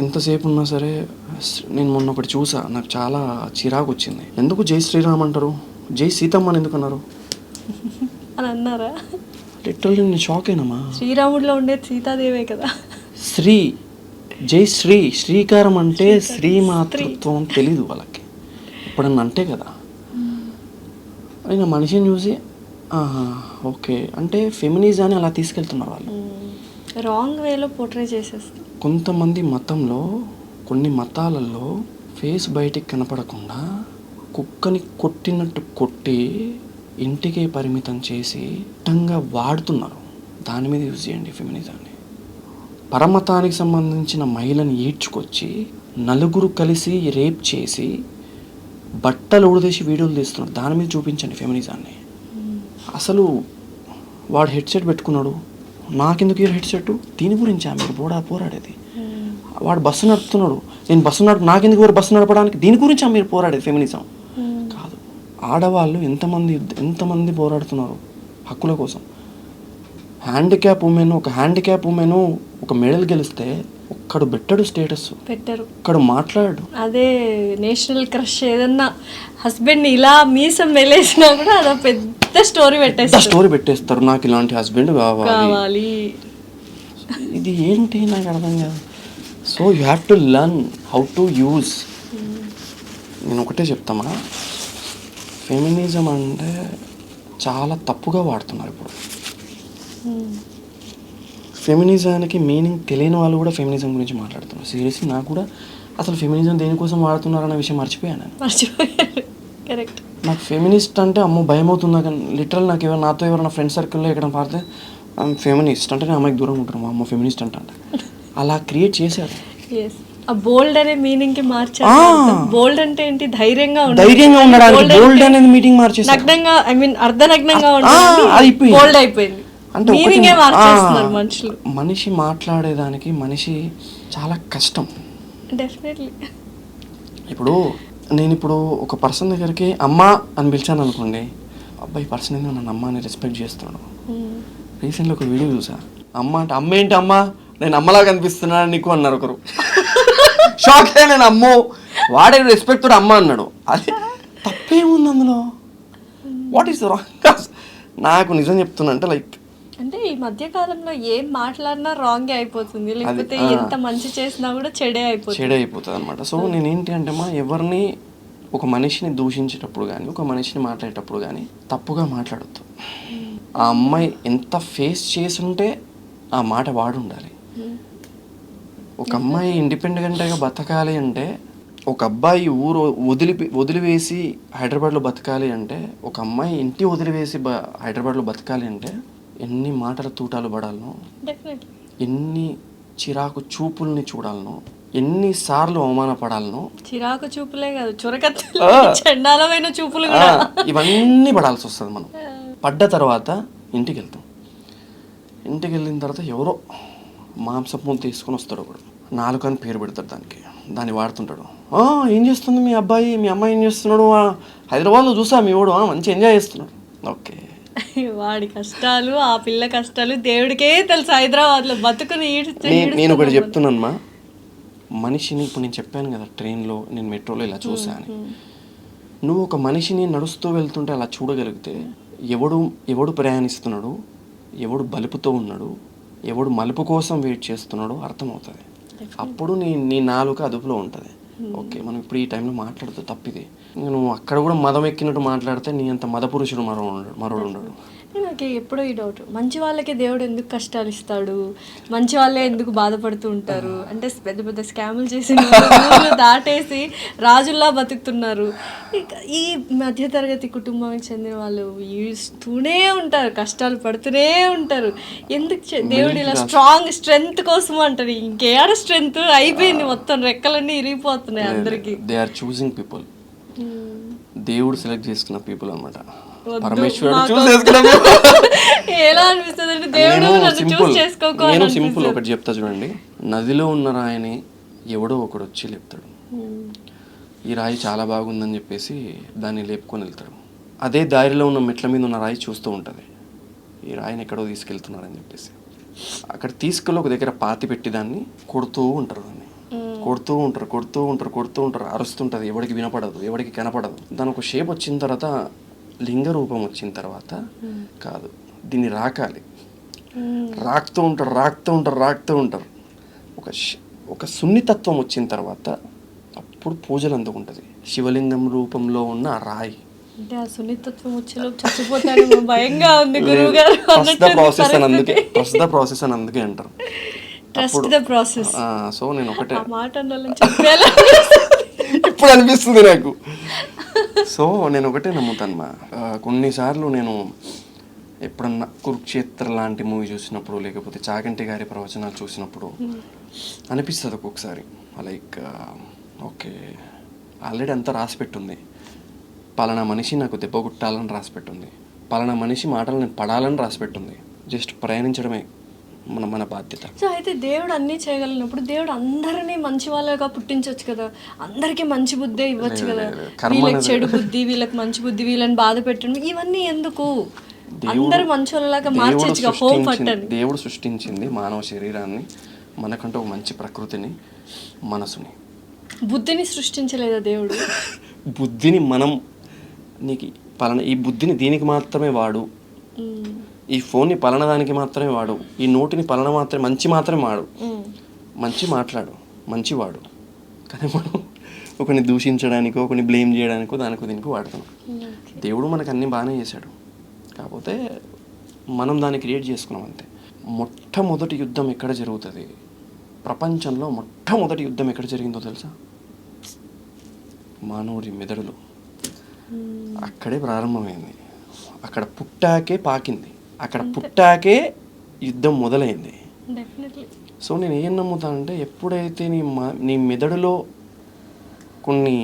ఎంతసేపు ఉన్నా సరే, నేను మొన్న ఒకటి చూసా, నాకు చాలా చిరాకు వచ్చింది. ఎందుకు జై శ్రీరామ్ అంటారు, జై సీతమ్మ అని ఎందుకు అన్నారు అని అన్నారా? లిటరల్లీ నేను షాక్ అయినామా. శ్రీరాముడిలో ఉండేది సీతాదేవే కదా. జై శ్రీకారం అంటే శ్రీ మాతృత్వం తెలీదు వాళ్ళకి. ఇప్పుడన్నా అంటే కదా, నేను మనిషిని చూసి ఓకే అంటే ఫెమినిజాన్ని అలా తీసుకెళ్తున్నారు వాళ్ళు. రాంగ్ వేలో పోర్ట్రే చేసేస్తారు. కొంతమంది మతంలో, కొన్ని మతాలలో ఫేస్ బయటికి కనపడకుండా కుక్కని కొట్టినట్టు కొట్టి ఇంటికే పరిమితం చేసి ఇష్టంగా వాడుతున్నారు. దాని మీద యూజ్ చేయండి ఫెమినిజాన్ని. పరమతానికి సంబంధించిన మహిళని ఈడ్చుకొచ్చి నలుగురు కలిసి రేప్ చేసి బట్టలు ఉడదీసి వీడియోలు తీస్తున్నారు. దాని మీద చూపించండి ఫెమినిజాన్ని. అసలు వాడు హెడ్సెట్ పెట్టుకున్నాడు, నాకెందుకు ఈ హెడ్సెట్, దీని గురించా మీరు పోరాడేది? వాడు బస్సు నడుపుతున్నాడు, నేను నాకెందుకు బస్సు నడపడానికి, దీని గురించా మీరు పోరాడేది? ఫెమినిజం కాదు. ఆడవాళ్ళు ఎంతమంది పోరాడుతున్నారు హక్కుల కోసం. ఒక హ్యాండిక్యాప్ ఉమెన్ ఒక మెడల్ గెలిస్తే ఒక్కడు పెట్టడు, స్టేటస్ పెట్టరు, ఒక్కడు మాట్లాడు. అదే నేషనల్ క్రష్ ఏదన్నా హస్బెండ్ ఇలా మీసం వెలేసినా కూడా అదో పెద్ద స్టోరీ పెట్టేస్తారు. నాకు ఇలాంటి హస్బెండ్ కావాలి. ఇది ఏంటి నాకు అర్థం కాదు. So you have to learn how to use. నేను ఒకటే చెప్తామా, ఫెమినిజం అంటే చాలా తప్పుగా వాడుతున్నారు ఇప్పుడు. ఫెమినిజానికి మీనింగ్ తెలియని వాళ్ళు కూడా ఫెమినిజం గురించి మాట్లాడుతున్నారు. సీరియస్లీ నాకు కూడా అసలు ఫెమినిజం దేనికోసం వాడుతున్నారు అన్న విషయం మర్చిపోయాను. కరెక్ట్. నాకు ఫెమినిస్ట్ అంటే అమ్మో భయం అవుతుందా, కానీ లిటరల్ నాకు నాతో ఎవరైనా ఫ్రెండ్ సర్కిల్లో ఎక్కడ పాడితే ఫెమినిస్ట్ అంటే నేను అమ్మాయికి దూరంగా ఉంటాను, మా అమ్మ ఫెమినిస్ట్ అంటే అలా క్రియేట్ చేశారు. బోల్డ్ అనే మీనింగ్ కి మార్చారు. బోల్డ్ అంటే ఏంటి? ధైర్యంగా ఉండడానికి బోల్డ్ అనేది మీనింగ్ మార్చేసారు. నగ్నంగా ఐ మీన్ అర్ధనగ్నంగా ఉండడానికి బోల్డ్ అయిపోయింది. అంటే మీనింగే మార్చేస్తున్నారు మనుషులు. మనిషి మాట్లాడేదానికి మనిషి చాలా కష్టం. డెఫినెట్లీ. నేను ఒక పర్సన్ దగ్గరికి అమ్మ అని పిలిచాను అనుకోండి, అబ్బాయి పర్సన్ ఏందో నన్ను అమ్మ అని రెస్పెక్ట్ చేస్తున్నాడు. రీసెంట్లీ ఒక వీడియో చూసా, అమ్మ అంటే అమ్మ ఏంటి అమ్మ నేను అమ్మలా కనిపిస్తున్నా నీకు అన్నారు ఒకరు. షాక్ అయ్యా నేను. అమ్మో వాడే రెస్పెక్ట్ తోడు అమ్మ అన్నాడు. అది తప్పేముంది అందులో? What is wrong? నాకు నిజం చెప్తున్నా అంటే లైక్ అంటే ఈ మధ్య కాలంలో ఏం మాట్లాడినా రాంగే అయిపోతుంది, లేకపోతే ఎంత మంచి చేసినా కూడా చెడే అయిపోతుంది అనమాట. సో నేనేంటి అంటే ఎవరిని ఒక మనిషిని దూషించేటప్పుడు కానీ ఒక మనిషిని మాట్లాడేటప్పుడు కానీ తప్పుగా మాట్లాడద్దు. ఆ అమ్మాయి ఎంత ఫేస్ చేసి ఉంటే ఆ మాట వాడు ఉండాలి. ఒక అమ్మాయి ఇండిపెండెంట్గా బతకాలి అంటే, ఒక అబ్బాయి ఊరు వదిలివేసి హైదరాబాద్లో బతకాలి అంటే, ఒక అమ్మాయి ఇంటి వదిలివేసి హైదరాబాద్లో బతకాలి అంటే ఎన్ని మాటల తూటాలు పడాలనో, ఎన్ని చిరాకు చూపుల్ని చూడాలనో, ఎన్నిసార్లు అవమానపడాలనో. చిరాకు చూపులే కాదు, చండాలమైన చూపులు ఇవన్నీ పడాల్సి వస్తుంది. మనం పడ్డ తర్వాత ఇంటికి వెళ్తాం. ఇంటికి వెళ్ళిన తర్వాత ఎవరో మాంసపు తీసుకొని వస్తాడు ఒకడు, నాలుకని పేరు పెడతాడు దాన్ని వాడుతుంటాడు. ఏం చేస్తుంది మీ అబ్బాయి, మీ అమ్మాయి ఏం చేస్తున్నాడు, హైదరాబాద్లో చూసా మీ వాడు మంచి ఎంజాయ్ చేస్తున్నాడు. ఓకే, వాడి కష్టాలు, ఆ పిల్ల కష్టాలు దేవుడికే తెలుసు. హైదరాబాద్లో బతుకుని నేను ఒకటి చెప్తున్నానమ్మా, మనిషిని ఇప్పుడు నేను చెప్పాను కదా ట్రైన్లో, నేను మెట్రోలో ఇలా చూసా అని. నువ్వు ఒక మనిషిని నడుస్తూ వెళ్తుంటే అలా చూడగలిగితే ఎవడు ప్రయాణిస్తున్నాడు, ఎవడు బలుపుతో ఉన్నాడు, ఎవడు మలుపు కోసం వెయిట్ చేస్తున్నాడో అర్థమవుతుంది. అప్పుడు నీ నాలుక అదుపులో ఉంటుంది. ఓకే, మనం ఇప్పుడు ఈ టైంలో మాట్లాడుతూ తప్పిది. నువ్వు అక్కడ కూడా మదం ఎక్కినట్టు మాట్లాడితే నీ అంత మద పురుషుడు మరోడు ఉండడు. నాకు ఎప్పుడో ఈ డౌట్, మంచి వాళ్ళకే దేవుడు ఎందుకు కష్టాలు ఇస్తాడు, మంచి వాళ్ళే ఎందుకు బాధపడుతూ ఉంటారు అంటే, పెద్ద పెద్ద స్కాములు చేసి దాటేసి రాజుల్లా బతుకుతున్నారు. ఈ మధ్యతరగతి కుటుంబానికి చెందిన వాళ్ళు ఈస్తూనే ఉంటారు, కష్టాలు పడుతూనే ఉంటారు. ఎందుకు దేవుడు ఇలా స్ట్రెంగ్త్ కోసం అంటారు? ఇంకేడ స్ట్రెంగ్త్ అయిపోయింది, మొత్తం రెక్కలన్నీ ఇరిగిపోతున్నాయి అందరికి. They are choosing people. దేవుడు సెలెక్ట్ చేసుకున్న పీపుల్ అన్నమాట. పరమేశ్వరుడు నేను సింపుల్ ఒకటి చెప్తా చూడండి. నదిలో ఉన్న రాయిని ఎవడో ఒకడు వచ్చి లేపుతాడు. ఈ రాయి చాలా బాగుందని చెప్పేసి దాన్ని లేపుకొని వెళ్తాడు. అదే దారిలో ఉన్న మెట్ల మీద ఉన్న రాయి చూస్తూ ఉంటుంది, ఈ రాయిని ఎక్కడో తీసుకెళ్తున్నారని చెప్పేసి. అక్కడ తీసుకెళ్ళి ఒక దగ్గర పాతి పెట్టి దాన్ని కొడుతూ ఉంటారు. దాన్ని కొడుతూ ఉంటారు, అరుస్తుంటుంది. ఎవడికి వినపడదు, ఎవడికి కనపడదు. దాని ఒక షేప్ వచ్చిన తర్వాత, లింగ రూపం వచ్చిన తర్వాత కాదు, దీన్ని రాకుతూ ఉంటారు. ఒక సున్నితత్వం వచ్చిన తర్వాత అప్పుడు పూజలు అందుకుంటుంది. శివలింగం రూపంలో ఉన్న ఆ రాయి. అంటే ఆ సున్నితత్వం వచ్చేలో చచ్చిపోతాను భయంగా ఉంది గురువు గారు. ట్రస్ట్ ద ప్రాసెస్ అని అందుకే అంటారు. సో నేను ఒకటే ఇప్పుడు అనిపిస్తుంది నాకు. సో నేను ఒకటే నమ్ముతాను కొన్నిసార్లు నేను ఎప్పుడన్నా కురుక్షేత్ర లాంటి మూవీ చూసినప్పుడు, లేకపోతే చాగంటి గారి ప్రవచనాలు చూసినప్పుడు అనిపిస్తుంది ఒక్కొక్కసారి లైక్ ఓకే, ఆల్రెడీ అంతా రాసిపెట్టుంది. పలానా మనిషి నాకు దెబ్బ కొట్టాలని రాసిపెట్టుంది, పలానా మనిషి మాటలు నేను పడాలని రాసిపెట్టుంది. జస్ట్ ప్రయాణించడమే మన బాధ్యత. సో అయితే దేవుడు అన్నీ చేయగలిగినప్పుడు దేవుడు అందరినీ మంచి వాళ్ళగా పుట్టించవచ్చు కదా, అందరికీ మంచి బుద్ధే ఇవ్వచ్చు కదా. వీళ్ళకి చెడు బుద్ధి, వీళ్ళకి మంచి బుద్ధి, వీళ్ళని బాధ పెట్టడం, ఇవన్నీ ఎందుకు? అందరు మంచి వాళ్ళలాగా మార్చొచ్చుగా. హోమ్ పట్టని దేవుడు సృష్టించింది మానవ శరీరాన్ని, మనకంటూ ఒక మంచి ప్రకృతిని, మనసుని. బుద్ధిని సృష్టించలేదా దేవుడు? బుద్ధిని మనం ఈ బుద్ధిని దీనికి మాత్రమే వాడు, ఈ ఫోన్ని పలానా దానికి మాత్రమే వాడు, ఈ నోటిని పలానా మంచి మాత్రమే వాడు, మంచి మాట్లాడు, మంచి వాడు. కానీ మనం ఒకరిని దూషించడానికో, ఒకరిని బ్లేమ్ చేయడానికో, దానికో దీనికి వాడుతున్నాం. దేవుడు మనకు అన్నీ బాగానే చేశాడు, కాకపోతే మనం దాన్ని క్రియేట్ చేసుకున్నాం అంతే. మొట్టమొదటి యుద్ధం ఎక్కడ జరుగుతుంది ప్రపంచంలో? మొట్టమొదటి యుద్ధం ఎక్కడ జరిగిందో తెలుసా? మానవుడి మెదడులో. అక్కడే ప్రారంభమైంది, అక్కడ పుట్టాకే పాకింది, అక్కడ పుట్టాకే యుద్ధం మొదలైంది. సో నేను ఏం నమ్ముతానంటే, ఎప్పుడైతే నీ మెదడులో కొన్ని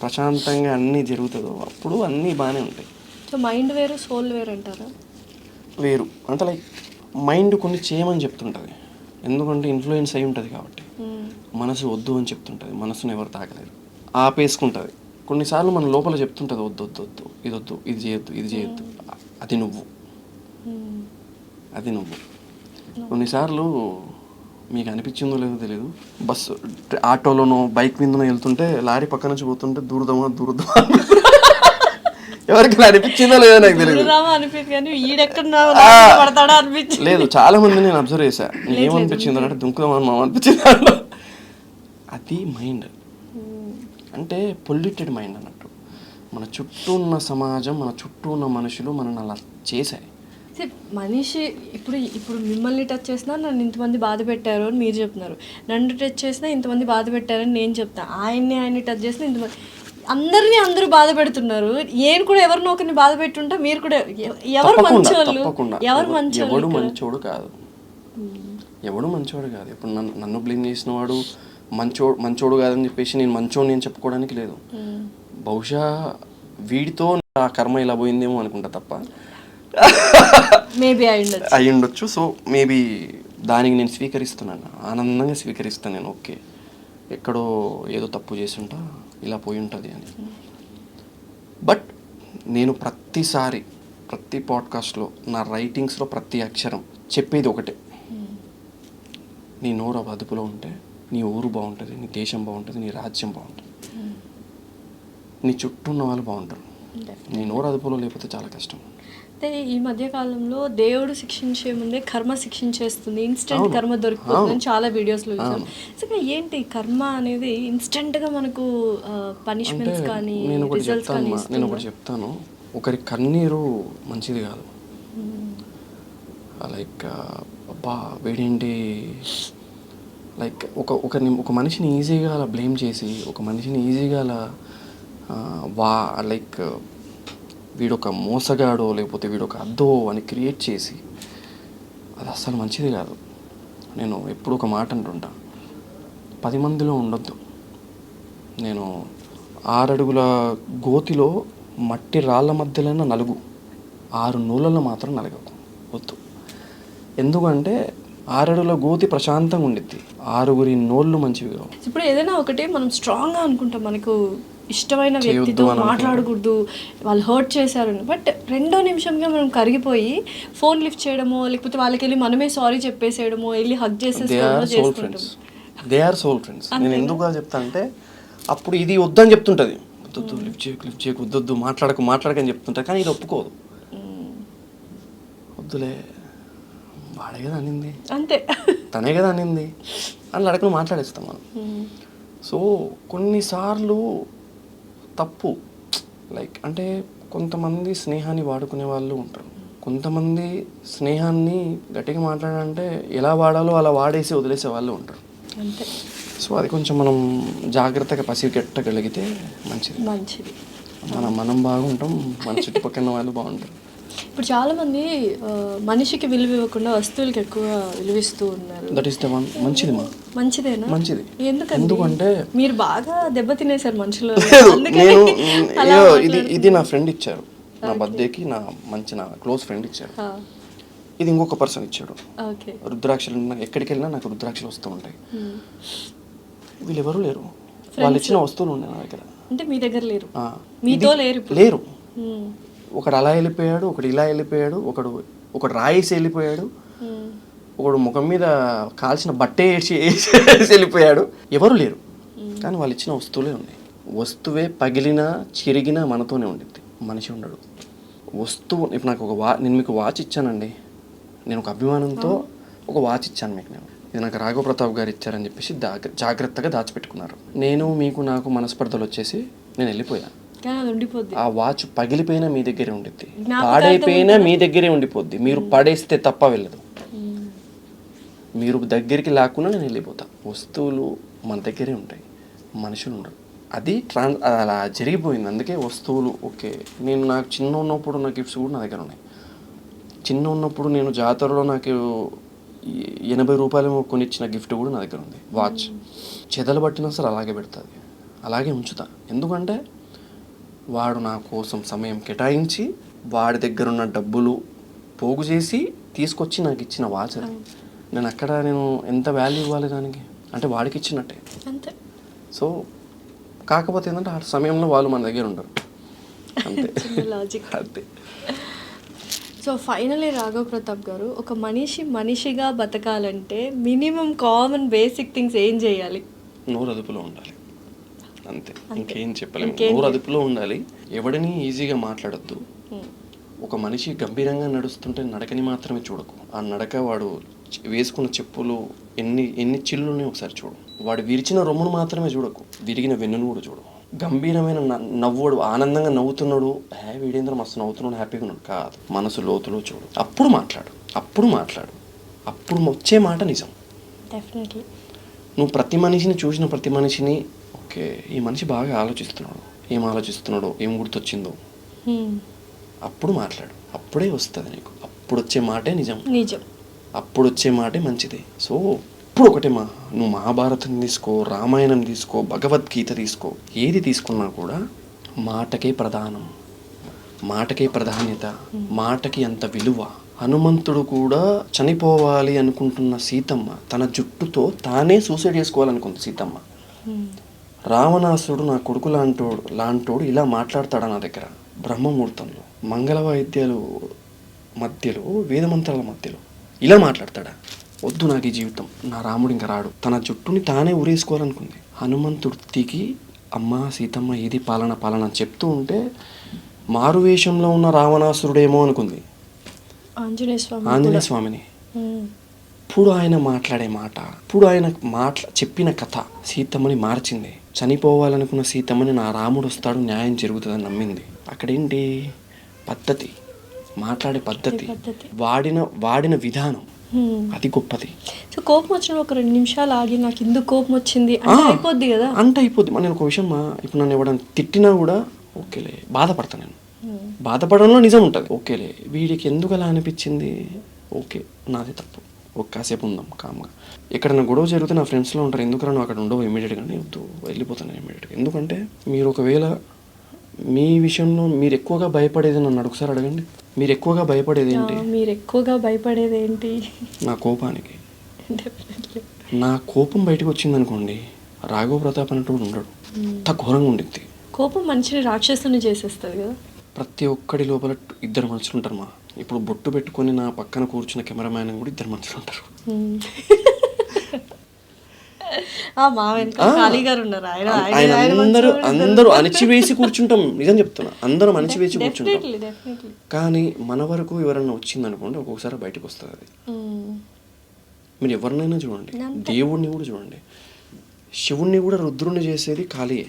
ప్రశాంతంగా అన్నీ జరుగుతుందో అప్పుడు అన్నీ బాగానే ఉంటాయి. సో మైండ్ వేరు, సోల్ వేరు అంటారా? వేరు అంటే లైక్ మైండ్ కొన్ని చేయమని చెప్తుంటుంది, ఎందుకంటే ఇన్ఫ్లుయెన్స్ అయి ఉంటుంది కాబట్టి. మనసు వద్దు అని చెప్తుంటుంది, మనసును ఎవరు తాకలేరు, ఆపేసుకుంటుంది. కొన్నిసార్లు మన లోపల చెప్తుంటుంది, వద్దు వద్దు వద్దు, ఇది వద్దు, ఇది చేయొద్దు. అది నువ్వు. కొన్నిసార్లు మీకు అనిపించిందో లేదో తెలియదు, బస్సు ఆటోలోనో బైక్ మీదనో వెళ్తుంటే లారీ పక్క నుంచి పోతుంటే దూరదమా ఎవరికి అనిపించిందో లేదో నాకు తెలియదు. లేదు, చాలా మంది నేను అబ్జర్వ్ చేశా. ఏమనిపించిందో అంటే దుంకుదామని మా అనిపించింది. అది మైండ్ అంటే పొల్యూటెడ్ మైండ్ అన్నట్టు. మన చుట్టూ ఉన్న సమాజం, మన చుట్టూ ఉన్న మనుషులు మనల్ని అలా చేశాయి. మనిషి ఇప్పుడు మిమ్మల్ని టచ్ చేసినా నన్ను ఇంతమంది బాధ పెట్టారు అని మీరు చెప్తున్నారు, నన్ను టచ్ చేసినా ఇంతమంది బాధ పెట్టారని నేను చెప్తాను, ఆయన్ని టచ్ చేసినా ఇంతమంది, అందరూ బాధ పెడుతున్నారు. నేను కూడా ఎవరినో ఒకరిని బాధ పెట్టుంటా, మీరు కూడా ఎవరు మంచోళ్ళు, ఎవరు ఎవడు మంచోడు కాదు, ఎవడు మంచోడు కాదు. ఇప్పుడు నన్ను బ్లేమ్ చేసిన వాడు మంచోడు కాదని చెప్పేసి నేను మంచోడు నేను చెప్పుకోవడానికి లేదు. బహుశా వీడితో ఆ కర్మ ఇలా పోయిందేమో అనుకుంటా తప్ప మేబీ అయి ఉండొచ్చు. సో మేబీ దానికి నేను స్వీకరిస్తున్నాను, ఆనందంగా స్వీకరిస్తాను నేను. ఓకే, ఎక్కడో ఏదో తప్పు చేసి ఉంటా, ఇలా పోయి ఉంటుంది అని. బట్ నేను ప్రతిసారి ప్రతి పాడ్కాస్ట్లో నా రైటింగ్స్లో ప్రతి అక్షరం చెప్పేది ఒకటే, నీ నోరు అదుపులో ఉంటే నీ ఊరు బాగుంటుంది, నీ దేశం బాగుంటుంది, నీ రాజ్యం బాగుంటుంది, నీ చుట్టూ ఉన్న వాళ్ళు బాగుంటారు. నీ నోరు అదుపులో లేకపోతే చాలా కష్టం. అయితే ఈ మధ్య కాలంలో దేవుడు శిక్షించే ముందే కర్మ శిక్షించేస్తుంది, ఇన్స్టెంట్ కర్మ దొరికిపోతుంది చాలా వీడియోస్లో చూసాం. అసలు ఏంటి కర్మ అనేది ఇన్స్టెంట్గా మనకు పనిష్మెంట్స్ కానీ రిజల్ట్స్ కానీ? నేను ఒకటి చెప్తాను, ఒకరి కన్నీరు మంచిది కాదు. లైక్ అబ్బా వీడేంటి, లైక్ ఒక మనిషిని ఈజీగా అలా బ్లేమ్ చేసి, ఒక మనిషిని ఈజీగా అలా లైక్ వీడొక మోసగాడో లేకపోతే వీడొక అద్దో అని క్రియేట్ చేసి, అది అస్సలు మంచిది కాదు. నేను ఎప్పుడు ఒక మాట అంటుంటా, 10 మందిలో ఉండొద్దు. నేను 6 అడుగుల గోతిలో మట్టి రాళ్ళ మధ్యలోనే నలుగు, 6 నూళ్ళలో మాత్రం నలగకు వద్దు. ఎందుకంటే 6 అడుగుల గోతి ప్రశాంతంగా ఉండిద్ది, 6 నోళ్ళు మంచివి కావు. ఇప్పుడు ఏదైనా ఒకటి మనం స్ట్రాంగ్గా అనుకుంటాం, మనకు ఇష్టమైన వ్యక్తితో మాట్లాడకూడదు, వాళ్ళు హర్ట్ చేశారని, బట్ 2వ నిమిషంగా మనం కరిగిపోయి ఫోన్ లిఫ్ట్ చేయడమో లేకపోతే వాళ్ళకి వెళ్ళి మనమే సారీ చెప్పేసేయడమో, వెళ్ళి హగ్ చేసేసుకోవడమో చేసుకుంటాం. They are soul friends. నేను ఎందుకు చెప్తా అంటే, అప్పుడు ఇది వద్దని చెప్తుంటుంది, వద్దు లిఫ్ట్ చేయకు వద్దు మాట్లాడకని చెప్తుంటారు, కానీ ఇది ఒప్పుకోదు. వద్దులే, వాడే కదా అనింది, అంతే, తనే కదా అనింది అని అడగను మాట్లాడేస్తాం మనం. సో కొన్నిసార్లు తప్పు, లైక్ అంటే కొంతమంది స్నేహాన్ని వాడుకునే వాళ్ళు ఉంటారు, కొంతమంది స్నేహాన్ని గట్టిగా మాట్లాడాలంటే ఎలా వాడాలో అలా వాడేసి వదిలేసే వాళ్ళు ఉంటారు. అంతే. సో అది కొంచెం మనం జాగ్రత్తగా పసిగట్టగలిగితే మంచిది. మనం బాగుంటాం, మన చుట్టుపక్కల వాళ్ళు బాగుంటారు. ఇప్పుడు చాలామంది మనిషికి విలువ ఇవ్వకుండా వస్తువులకి ఎక్కువ విలువిస్తూ ఉన్నారు. That is the one. మంచిదేనా? మంచిది. ఎందుకంటే మీరు బాగా దెబ్బ తినేశారు మనుషులు. ఇది నా ఫ్రెండ్ ఇచ్చారు, నా బర్త్డేకి నా క్లోజ్ ఫ్రెండ్ ఇచ్చారు. ఇది ఇంకొక పర్సన్ ఇచ్చాడు. రుద్రాక్షలు, ఎక్కడికి వెళ్ళినా నాకు రుద్రాక్షలు వస్తూ ఉంటాయి. వీళ్ళు ఎవరు లేరు, వాళ్ళు ఇచ్చిన వస్తువులు ఉన్నాయి నా దగ్గర. అంటే మీ దగ్గర లేరు, మీతో లేరు. ఒకడు అలా వెళ్ళిపోయాడు, ఒకడు ఇలా వెళ్ళిపోయాడు, ఒకడు రాయేసి వెళ్ళిపోయాడు, ఒకడు ముఖం మీద కాల్చిన బట్టే వేసి వెళ్ళిపోయాడు. ఎవరు లేరు, కానీ వాళ్ళు ఇచ్చిన వస్తువులే ఉన్నాయి. వస్తువే పగిలినా చిరిగినా మనతోనే ఉండిద్ది, మనిషి ఉండడు. వస్తువు ఇప్పుడు నాకు నేను మీకు వాచ్ ఇచ్చానండి, నేను ఒక అభిమానంతో ఒక వాచ్ ఇచ్చాను మీకు. ఇది నాకు రాఘవ ప్రతాప్ గారు ఇచ్చారని చెప్పేసి జాగ్రత్తగా దాచిపెట్టుకున్నారు. నాకు మనస్పర్ధలు వచ్చేసి నేను వెళ్ళిపోయాను. ఆ వాచ్ పగిలిపోయినా మీ దగ్గరే ఉండిద్ది, పాడైపోయినా మీ దగ్గరే ఉండిపోద్ది. మీరు పడేస్తే తప్ప వెళ్ళదు, మీరు దగ్గరికి లాక్కున్నా నేను వెళ్ళిపోతా. వస్తువులు మన దగ్గరే ఉంటాయి, మనుషులు ఉండరు. అది అలా జరిగిపోయింది. అందుకే వస్తువులు ఓకే. నాకు చిన్న ఉన్నప్పుడు నా గిఫ్ట్స్ కూడా నా దగ్గర ఉన్నాయి. చిన్న ఉన్నప్పుడు నేను జాతరలో నాకు 80 రూపాయలు కొనిచ్చిన గిఫ్ట్ కూడా నా దగ్గర ఉంది, వాచ్. చెదలు పట్టినా సరే అలాగే పెడుతుంది, అలాగే ఉంచుతా. ఎందుకంటే వాడు నా కోసం సమయం కేటాయించి వాడి దగ్గర ఉన్న డబ్బులు పోగు చేసి తీసుకొచ్చి నాకు ఇచ్చిన వాచ్. నేను ఎంత వాల్యూ ఇవ్వాలి దానికి, అంటే వాడికి ఇచ్చినట్టే అంతే. సో కాకపోతే ఏంటంటే ఆ సమయంలో వాళ్ళు మన దగ్గర ఉండరు, అంతే. లాజిక్. అంతే. సో ఫైనలీ రాఘవ్ ప్రతాప్ గారు, ఒక మనిషి మనిషిగా బతకాలంటే మినిమం కామన్ బేసిక్ థింగ్స్ ఏం చేయాలి? నోరు అదుపులో ఉండాలి, అంతే, ఇంకేం చెప్పలేము. నోరు అదుపులో ఉండాలి, ఎవడిని ఈజీగా మాట్లాడద్దు. ఒక మనిషి గంభీరంగా నడుస్తుంటే నడకని మాత్రమే చూడకు, ఆ నడక వాడు వేసుకున్న చెప్పులు ఎన్ని చిల్లుని ఒకసారి చూడు. వాడు విరిచిన రొమ్మును మాత్రమే చూడకు, విరిగిన వెన్నును కూడా చూడు. గంభీరమైన నవ్వుడు, ఆనందంగా నవ్వుతున్నాడు, వీడేంద్ర మస్తు నవ్వుతున్నాడు, హ్యాపీగా ఉన్నాడు కాదు, మనసు లోతులో చూడు. అప్పుడు మాట్లాడు, అప్పుడు వచ్చే మాట నిజం. డెఫినెట్లీ. నువ్వు ప్రతి మనిషిని చూసిన ప్రతి మనిషిని ఓకే ఈ మనిషి బాగా ఆలోచిస్తున్నాడు, ఏం గుర్తొచ్చిందో అప్పుడు మాట్లాడు. అప్పుడే వస్తుంది నీకు, అప్పుడు వచ్చే మాటే నిజం, అప్పుడు వచ్చే మాటే మంచిది. సో ఇప్పుడు ఒకటే నువ్వు మహాభారతం తీసుకో, రామాయణం తీసుకో, భగవద్గీత తీసుకో, ఏది తీసుకున్నా కూడా మాటకే ప్రధానం, మాటకే ప్రాధాన్యత, మాటకి అంత విలువ. హనుమంతుడు కూడా చనిపోవాలి అనుకుంటున్న సీతమ్మ తన జుట్టుతో తానే సూసైడ్ చేసుకోవాలనుకుంది సీతమ్మ. రావణాసుడు నా కొడుకు లాంటోడు ఇలా మాట్లాడతాడా నా దగ్గర బ్రహ్మముహూర్తంలో, మంగళ వాయిద్యాలు మధ్యలో, వేదమంత్రాల మధ్యలో ఇలా మాట్లాడతాడా? వద్దు నాకు ఈ జీవితం, నా రాముడు ఇంకా రాడు. తన జుట్టుని తానే ఊరేసుకోవాలనుకుంది. హనుమంతుడు దిగి అమ్మ సీతమ్మ ఏది పాలన అని చెప్తూ ఉంటే మారువేషంలో ఉన్న రావణాసురుడేమో అనుకుంది ఆంజనేయ స్వామిని. ఇప్పుడు ఆయన మాట్లాడే మాట, ఇప్పుడు ఆయన చెప్పిన కథ సీతమ్మని మార్చింది. చనిపోవాలనుకున్న సీతమ్మని నా రాముడు వస్తాడు, న్యాయం జరుగుతుందని నమ్మింది. అక్కడేంటి పద్ధతి, మాట్లాడే పద్ధతి, వాడిన విధానం, అది గొప్పది. సో కోపం వచ్చిన ఒక 2 నిమిషాలు ఆగి నాకు ఎందుకు కోపం వచ్చింది అంటే అయిపోద్ది కదా, అంటే అయిపోద్ది. నేను ఒక విషయం, ఇప్పుడు నన్ను ఎవడన్నా తిట్టినా కూడా ఓకేలే బాధపడతా, నేను బాధపడంలో నిజం ఉంటుంది. ఓకేలే వీడికి ఎందుకు అలా అనిపించింది, ఓకే నాది తప్పు, కాసేపు ఉందాం కామ్గా. ఎక్కడన్నా గొడవ జరిగితే నా ఫ్రెండ్స్లో ఉంటారు, ఎందుకు నువ్వు అక్కడ ఉండవు ఇమీడియట్గా, వద్దు వెళ్ళిపోతాను ఇమీడియట్గా. ఎందుకంటే మీరు ఒకవేళ మీ విషయంలో మీరు ఎక్కువగా భయపడేది నన్ను ఒకసారి అడగండి, మీరు ఎక్కువగా భయపడేది ఏంటి? నా కోపానికి. నా కోపం బయటకు వచ్చింది అనుకోండి, రాఘవ్ ప్రతాప్ అనేటోడు ఉండడు, అంత ఘోరంగా ఉండిద్ది. కోపం మనిషిని రాక్షసుని చేసేస్తుంది కదా. ప్రతి ఒక్కడి లోపల 2 మనుషులు ఉంటారు ఇప్పుడు బొట్టు పెట్టుకొని నా పక్కన కూర్చున్న కెమెరామ్యాన్ కూడా 2 మనుషులు ఉంటారు. అందరూ అణిచివేసి కూర్చుంటాం, నిజం చెప్తున్నా, అందరం అణిచివేసి కూర్చుంటాం. కానీ మన వరకు ఎవరన్నా వచ్చింది అనుకోండి, ఒక్కొక్కసారి బయటకు వస్తుంది అది. మీరు ఎవరినైనా చూడండి, దేవుడిని కూడా చూడండి, శివుణ్ణి కూడా రుద్రుని చేసేది ఖాళీయే.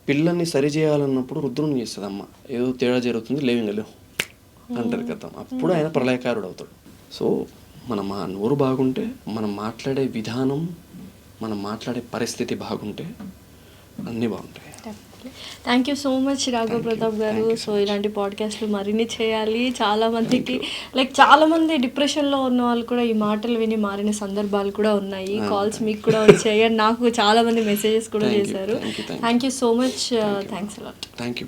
పిల్లల్ని సరి చేయాలన్నప్పుడు రుద్రుని చేస్తుంది అమ్మ, ఏదో తేడా జరుగుతుంది లేవు అంటారు కదా, అప్పుడు ఆయన ప్రళయకారుడు అవుతాడు. సో మనం ఆ నోరు బాగుంటే, మనం మాట్లాడే విధానం, మనం మాట్లాడే పరిస్థితి బాగుంటే అన్నీ బాగుంటాయి. Thank you so much Raghav Pratap గారు. సో ఇలాంటి పాడ్కాస్ట్లు మరిన్ని చేయాలి. చాలామందికి చాలామంది డిప్రెషన్లో ఉన్న వాళ్ళు కూడా ఈ మాటలు విని మారిన సందర్భాలు కూడా ఉన్నాయి. కాల్స్ మీకు కూడా వచ్చాయి అండ్ నాకు చాలామంది మెసేజెస్ కూడా చేశారు. Thank you so much. Thanks a lot. Thank you.